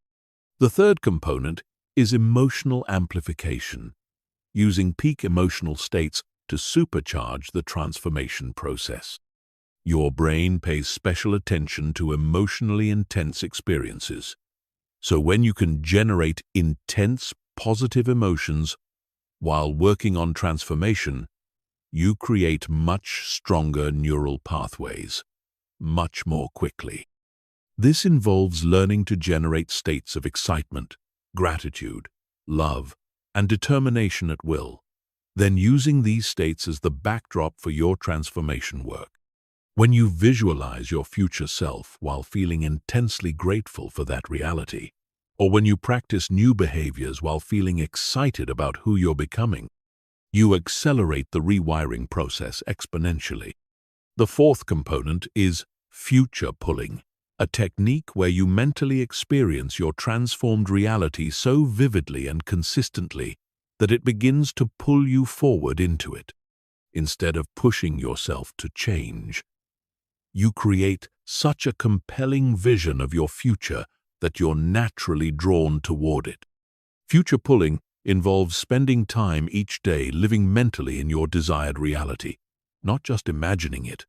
The third component is emotional amplification, using peak emotional states to supercharge the transformation process. Your brain pays special attention to emotionally intense experiences. So when you can generate intense, positive emotions while working on transformation, you create much stronger neural pathways, much more quickly. This involves learning to generate states of excitement, gratitude, love, and determination at will, then using these states as the backdrop for your transformation work. When you visualize your future self while feeling intensely grateful for that reality, or when you practice new behaviors while feeling excited about who you're becoming, you accelerate the rewiring process exponentially. The fourth component is future pulling, a technique where you mentally experience your transformed reality so vividly and consistently that it begins to pull you forward into it. Instead of pushing yourself to change, you create such a compelling vision of your future that you're naturally drawn toward it. Future pulling involves spending time each day living mentally in your desired reality, not just imagining it,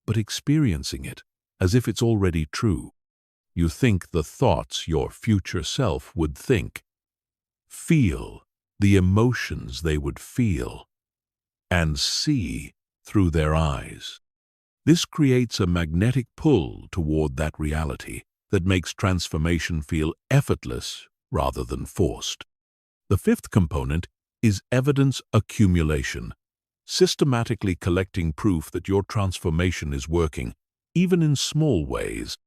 but experiencing it as if it's already true. You think the thoughts your future self would think, feel the emotions they would feel, and see through their eyes. This creates a magnetic pull toward that reality that makes transformation feel effortless rather than forced. The fifth component is evidence accumulation, systematically collecting proof that your transformation is working, even in small ways.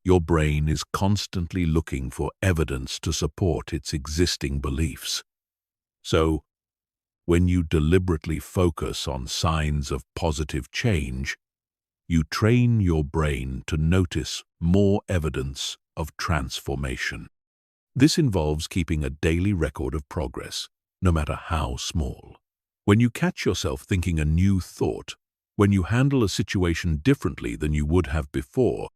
Your brain is constantly looking for evidence to support its existing beliefs. So, when you deliberately focus on signs of positive change, you train your brain to notice more evidence of transformation. This involves keeping a daily record of progress, no matter how small. When you catch yourself thinking a new thought, when you handle a situation differently than you would have before,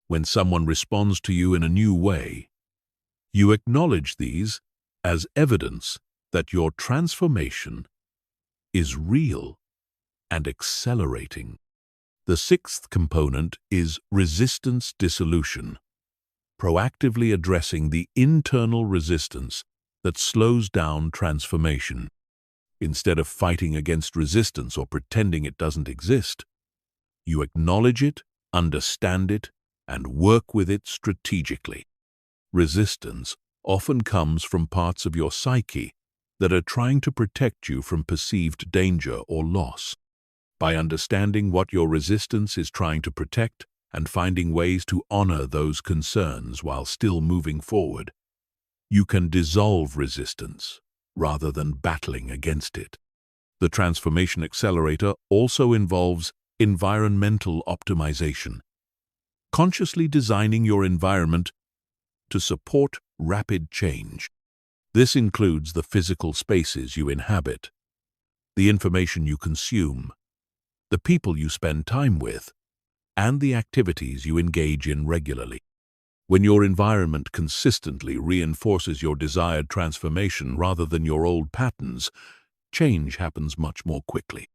when someone responds to you in a new way, you acknowledge these as evidence that your transformation is real and accelerating. The sixth component is resistance dissolution, proactively addressing the internal resistance that slows down transformation. Instead of fighting against resistance or pretending it doesn't exist, you acknowledge it, understand it, and work with it strategically. Resistance often comes from parts of your psyche that are trying to protect you from perceived danger or loss. By understanding what your resistance is trying to protect and finding ways to honor those concerns while still moving forward, you can dissolve resistance rather than battling against it. The transformation accelerator also involves environmental optimization, consciously designing your environment to support rapid change. This includes the physical spaces you inhabit, the information you consume, the people you spend time with, and the activities you engage in regularly. When your environment consistently reinforces your desired transformation rather than your old patterns, change happens much more quickly.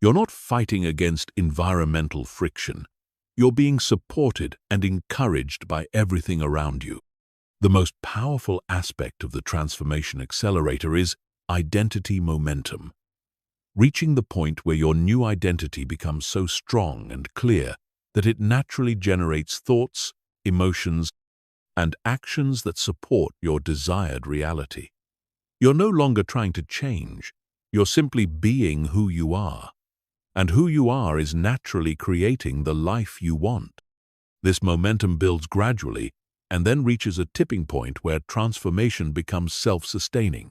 You're not fighting against environmental friction. You're being supported and encouraged by everything around you. The most powerful aspect of the transformation accelerator is identity momentum. Reaching the point where your new identity becomes so strong and clear that it naturally generates thoughts, emotions, and actions that support your desired reality. You're no longer trying to change. You're simply being who you are. And who you are is naturally creating the life you want. This momentum builds gradually and then reaches a tipping point where transformation becomes self-sustaining.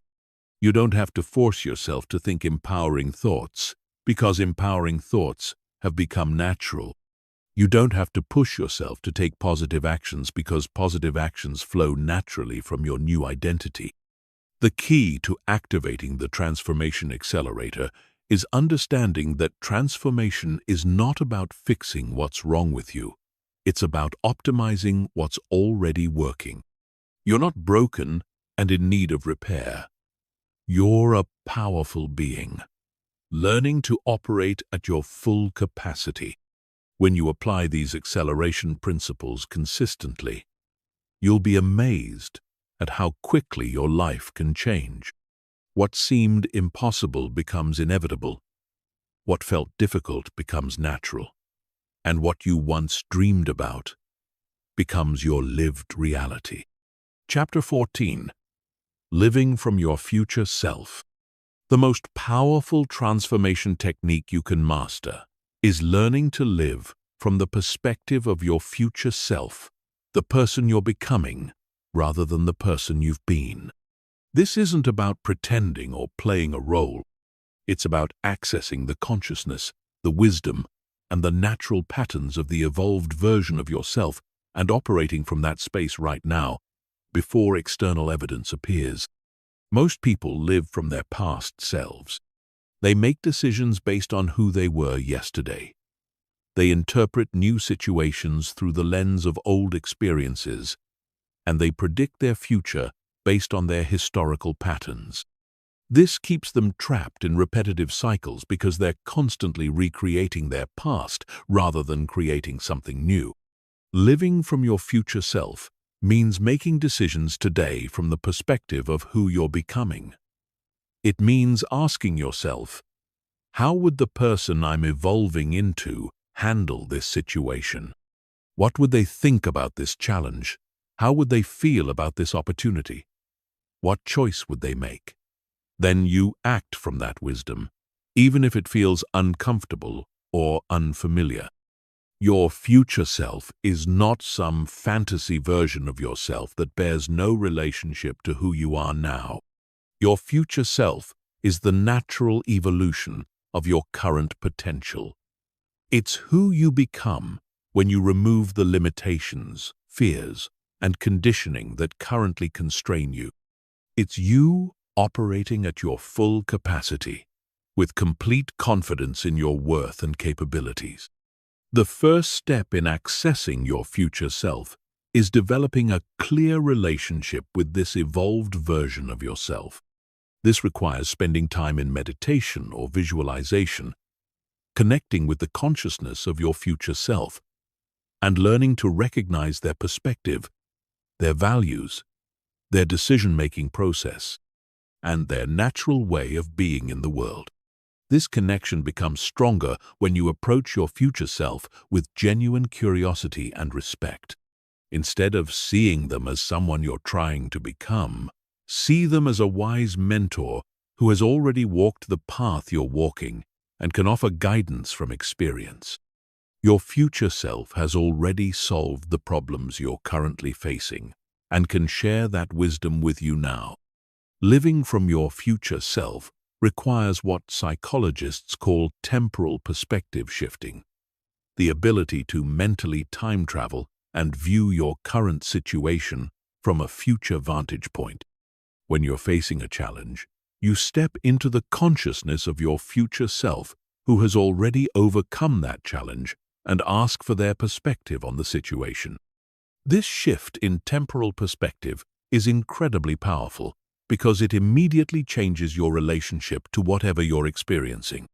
You don't have to force yourself to think empowering thoughts, because empowering thoughts have become natural. You don't have to push yourself to take positive actions, because positive actions flow naturally from your new identity. The key to activating the transformation accelerator is understanding that transformation is not about fixing what's wrong with you. It's about optimizing what's already working. You're not broken and in need of repair. You're a powerful being, learning to operate at your full capacity. When you apply these acceleration principles consistently, you'll be amazed at how quickly your life can change. What seemed impossible becomes inevitable. What felt difficult becomes natural. And what you once dreamed about becomes your lived reality. Chapter 14. Living from your future self. The most powerful transformation technique you can master is learning to live from the perspective of your future self, the person you're becoming, rather than the person you've been. This isn't about pretending or playing a role. It's about accessing the consciousness, the wisdom, and the natural patterns of the evolved version of yourself and operating from that space right now, before external evidence appears. Most people live from their past selves. They make decisions based on who they were yesterday. They interpret new situations through the lens of old experiences, and they predict their future based on their historical patterns. This keeps them trapped in repetitive cycles because they're constantly recreating their past rather than creating something new. Living from your future self means making decisions today from the perspective of who you're becoming. It means asking yourself, how would the person I'm evolving into handle this situation? What would they think about this challenge? How would they feel about this opportunity? What choice would they make? Then you act from that wisdom, even if it feels uncomfortable or unfamiliar. Your future self is not some fantasy version of yourself that bears no relationship to who you are now. Your future self is the natural evolution of your current potential. It's who you become when you remove the limitations, fears, and conditioning that currently constrain you. It's you operating at your full capacity, with complete confidence in your worth and capabilities. The first step in accessing your future self is developing a clear relationship with this evolved version of yourself. This requires spending time in meditation or visualization, connecting with the consciousness of your future self, and learning to recognize their perspective, their values, their decision-making process, and their natural way of being in the world. This connection becomes stronger when you approach your future self with genuine curiosity and respect. Instead of seeing them as someone you're trying to become, see them as a wise mentor who has already walked the path you're walking and can offer guidance from experience. Your future self has already solved the problems you're currently facing and can share that wisdom with you now. Living from your future self requires what psychologists call temporal perspective shifting, the ability to mentally time travel and view your current situation from a future vantage point. When you're facing a challenge, you step into the consciousness of your future self who has already overcome that challenge and ask for their perspective on the situation. This shift in temporal perspective is incredibly powerful because it immediately changes your relationship to whatever you're experiencing.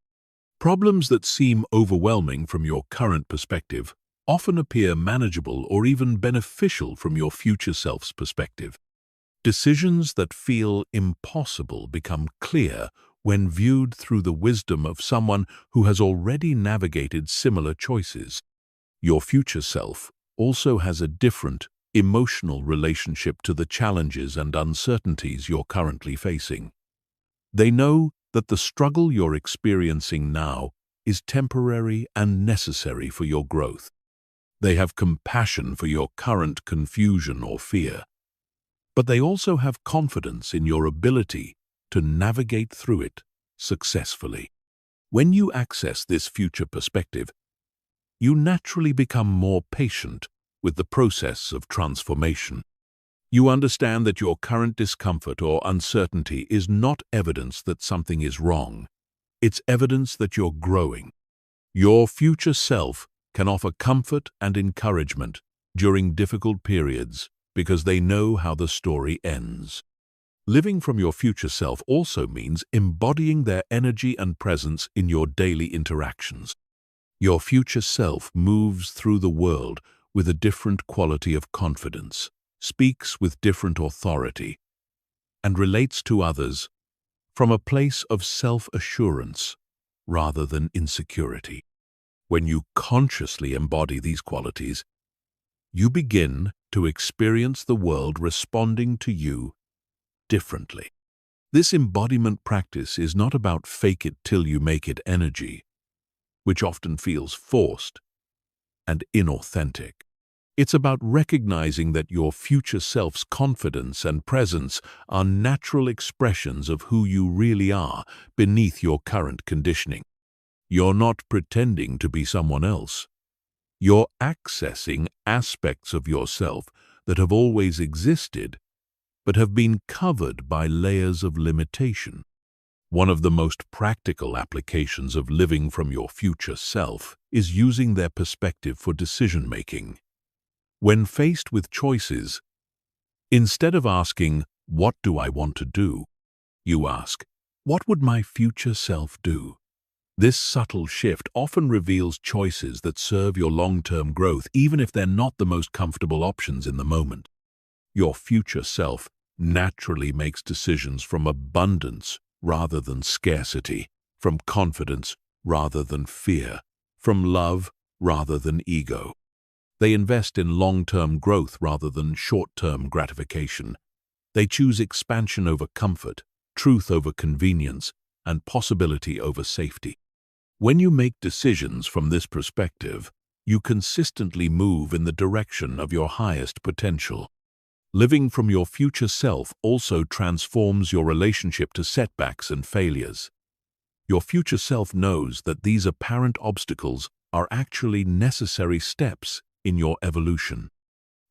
Problems that seem overwhelming from your current perspective often appear manageable or even beneficial from your future self's perspective. Decisions that feel impossible become clear when viewed through the wisdom of someone who has already navigated similar choices. Your future self also has a different, emotional relationship to the challenges and uncertainties you're currently facing. They know that the struggle you're experiencing now is temporary and necessary for your growth. They have compassion for your current confusion or fear, but they also have confidence in your ability to navigate through it successfully. When you access this future perspective, you naturally become more patient with the process of transformation. You understand that your current discomfort or uncertainty is not evidence that something is wrong. It's evidence that you're growing. Your future self can offer comfort and encouragement during difficult periods because they know how the story ends. Living from your future self also means embodying their energy and presence in your daily interactions. Your future self moves through the world with a different quality of confidence, speaks with different authority, and relates to others from a place of self-assurance rather than insecurity. When you consciously embody these qualities, you begin to experience the world responding to you differently. This embodiment practice is not about fake-it-till-you-make-it energy, which often feels forced and inauthentic. It's about recognizing that your future self's confidence and presence are natural expressions of who you really are beneath your current conditioning. You're not pretending to be someone else. You're accessing aspects of yourself that have always existed but have been covered by layers of limitation. One of the most practical applications of living from your future self is using their perspective for decision-making. When faced with choices, Instead of asking, "What do I want to do?" you ask, "What would my future self do?" This subtle shift often reveals choices that serve your long-term growth, even if they're not the most comfortable options in the moment. Your future self naturally makes decisions from abundance rather than scarcity, from confidence rather than fear, from love rather than ego. They invest in long-term growth rather than short-term gratification. They choose expansion over comfort, truth over convenience, and possibility over safety. When you make decisions from this perspective, you consistently move in the direction of your highest potential. Living from your future self also transforms your relationship to setbacks and failures. Your future self knows that these apparent obstacles are actually necessary steps in your evolution.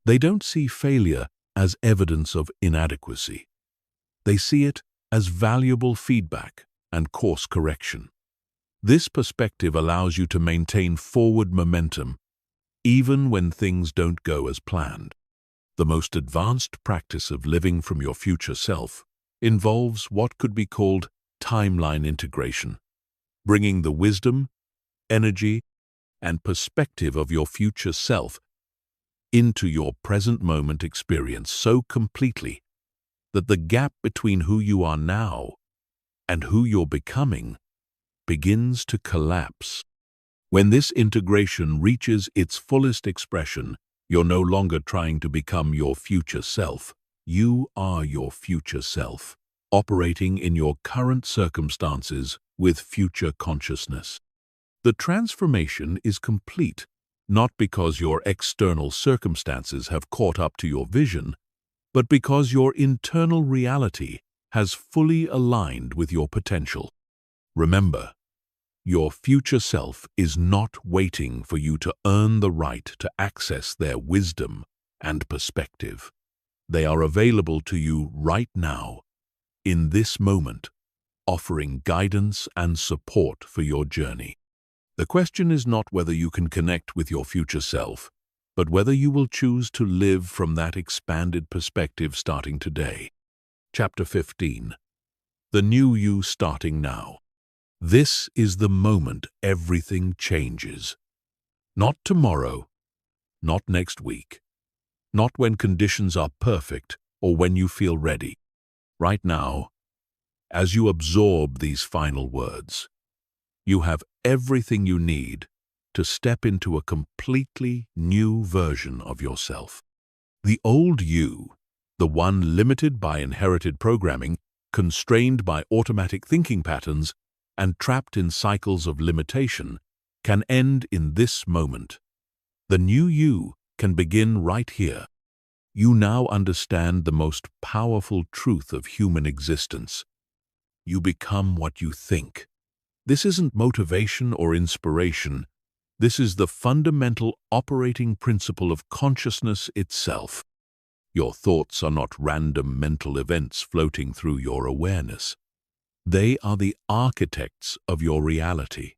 They don't see failure as evidence of inadequacy. They see it as valuable feedback and course correction. This perspective allows you to maintain forward momentum even when things don't go as planned. The most advanced practice of living from your future self involves what could be called timeline integration, bringing the wisdom, energy, and perspective of your future self into your present moment experience so completely that the gap between who you are now and who you're becoming begins to collapse. When this integration reaches its fullest expression, you're no longer trying to become your future self. You are your future self, operating in your current circumstances with future consciousness. The transformation is complete, not because your external circumstances have caught up to your vision, but because your internal reality has fully aligned with your potential. Remember, your future self is not waiting for you to earn the right to access their wisdom and perspective. They are available to you right now, in this moment, offering guidance and support for your journey. The question is not whether you can connect with your future self, but whether you will choose to live from that expanded perspective starting today. Chapter 15. The New You Starting Now. This is the moment everything changes. Not tomorrow, not next week, not when conditions are perfect or when you feel ready. Right now, as you absorb these final words, you have everything you need to step into a completely new version of yourself. The old you, the one limited by inherited programming, constrained by automatic thinking patterns, and trapped in cycles of limitation, can end in this moment. The new you can begin right here. You now understand the most powerful truth of human existence. You become what you think. This isn't motivation or inspiration. This is the fundamental operating principle of consciousness itself. Your thoughts are not random mental events floating through your awareness. They are the architects of your reality,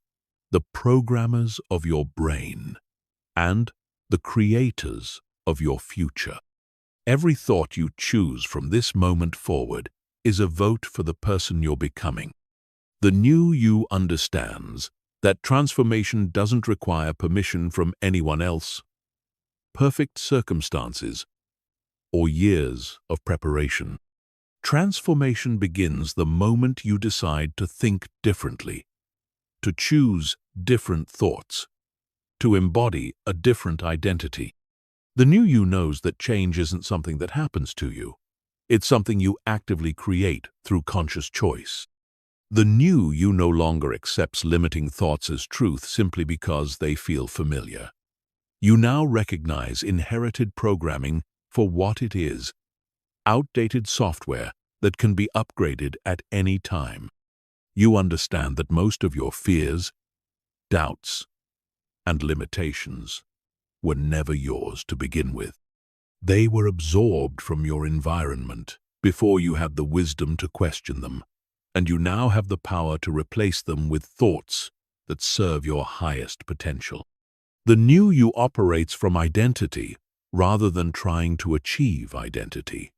the programmers of your brain, and the creators of your future. Every thought you choose from this moment forward is a vote for the person you're becoming. The new you understands that transformation doesn't require permission from anyone else, perfect circumstances, or years of preparation. Transformation begins the moment you decide to think differently, to choose different thoughts, to embody a different identity. The new you knows that change isn't something that happens to you. It's something you actively create through conscious choice. The new you no longer accepts limiting thoughts as truth simply because they feel familiar. You now recognize inherited programming for what it is: outdated software that can be upgraded at any time. You understand that most of your fears, doubts, and limitations were never yours to begin with. They were absorbed from your environment before you had the wisdom to question them, and you now have the power to replace them with thoughts that serve your highest potential. The new you operates from identity rather than trying to achieve identity.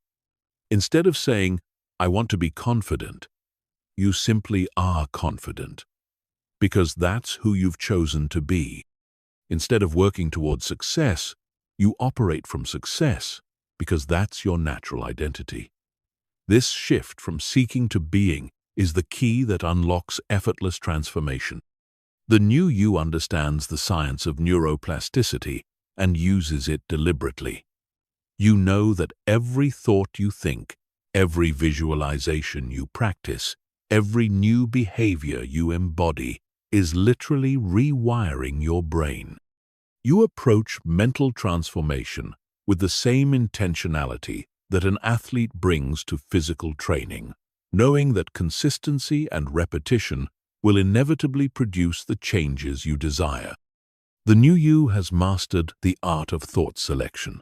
Instead of saying, "I want to be confident," you simply are confident, because that's who you've chosen to be. Instead of working towards success, you operate from success, because that's your natural identity. This shift from seeking to being is the key that unlocks effortless transformation. The new you understands the science of neuroplasticity and uses it deliberately. You know that every thought you think, every visualization you practice, every new behavior you embody is literally rewiring your brain. You approach mental transformation with the same intentionality that an athlete brings to physical training, knowing that consistency and repetition will inevitably produce the changes you desire. The new you has mastered the art of thought selection.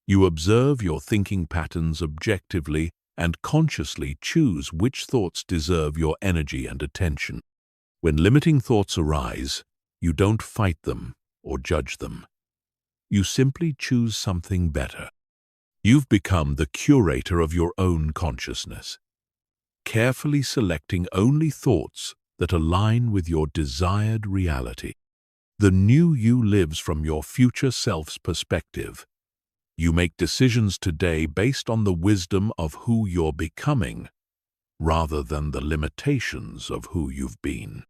You observe your thinking patterns objectively and consciously choose which thoughts deserve your energy and attention. When limiting thoughts arise, you don't fight them or judge them. You simply choose something better. You've become the curator of your own consciousness, carefully selecting only thoughts that align with your desired reality. The new you lives from your future self's perspective. You make decisions today based on the wisdom of who you're becoming, rather than the limitations of who you've been.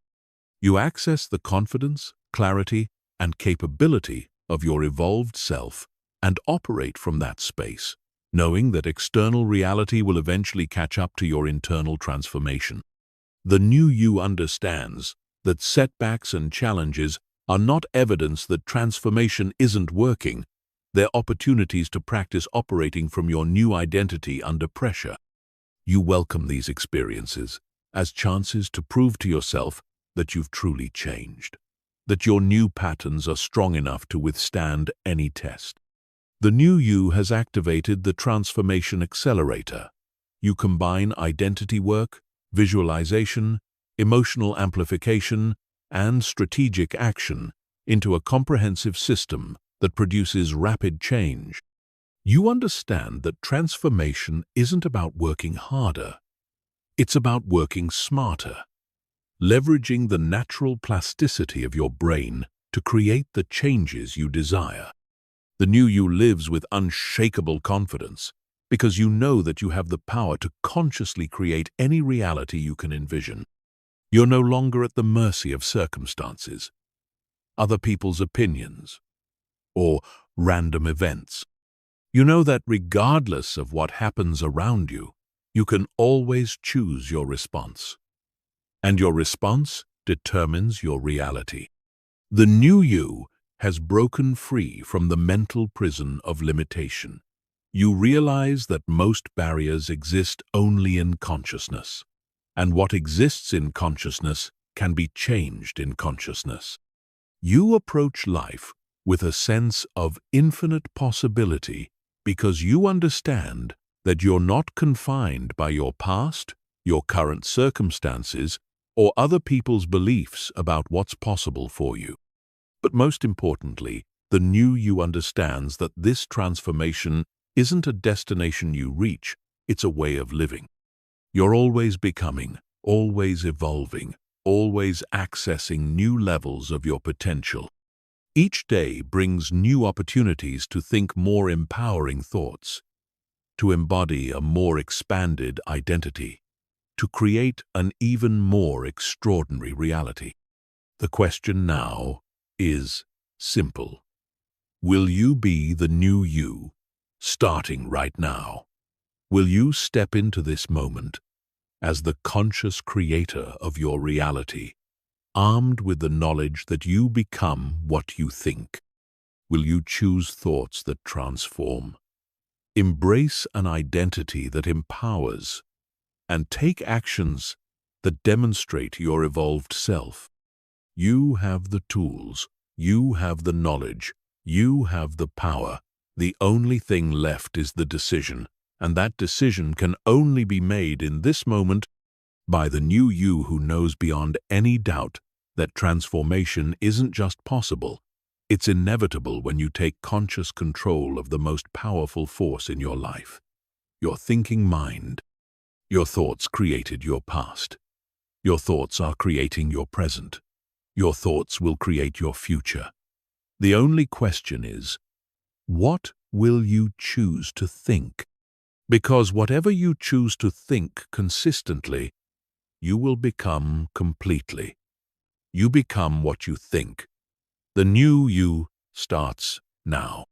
You access the confidence, clarity, and capability of your evolved self and operate from that space, knowing that external reality will eventually catch up to your internal transformation. The new you understands that setbacks and challenges are not evidence that transformation isn't working. They're opportunities to practice operating from your new identity under pressure. You welcome these experiences as chances to prove to yourself that you've truly changed, that your new patterns are strong enough to withstand any test. The new you has activated the transformation accelerator. You combine identity work, visualization, emotional amplification, and strategic action into a comprehensive system that produces rapid change. You understand that transformation isn't about working harder. It's about working smarter, leveraging the natural plasticity of your brain to create the changes you desire. The new you lives with unshakable confidence because you know that you have the power to consciously create any reality you can envision. You're no longer at the mercy of circumstances, other people's opinions, or random events. You know that regardless of what happens around you, you can always choose your response. And your response determines your reality. The new you has broken free from the mental prison of limitation. You realize that most barriers exist only in consciousness, and what exists in consciousness can be changed in consciousness. You approach life with a sense of infinite possibility because you understand that you're not confined by your past, your current circumstances, or other people's beliefs about what's possible for you. But most importantly, the new you understands that this transformation isn't a destination you reach, it's a way of living. You're always becoming, always evolving, always accessing new levels of your potential. Each day brings new opportunities to think more empowering thoughts, to embody a more expanded identity, to create an even more extraordinary reality. The question now is simple. Will you be the new you, starting right now? Will you step into this moment as the conscious creator of your reality, armed with the knowledge that you become what you think? Will you choose thoughts that transform, embrace an identity that empowers, and take actions that demonstrate your evolved self? You have the tools, you have the knowledge, you have the power. The only thing left is the decision, and that decision can only be made in this moment by the new you who knows beyond any doubt that transformation isn't just possible, It's inevitable when you take conscious control of the most powerful force in your life, your thinking mind. Your thoughts created your past. Your thoughts are creating your present. Your thoughts will create your future. The only question is, what will you choose to think? Because whatever you choose to think consistently, you will become completely. You become what you think. The new you starts now.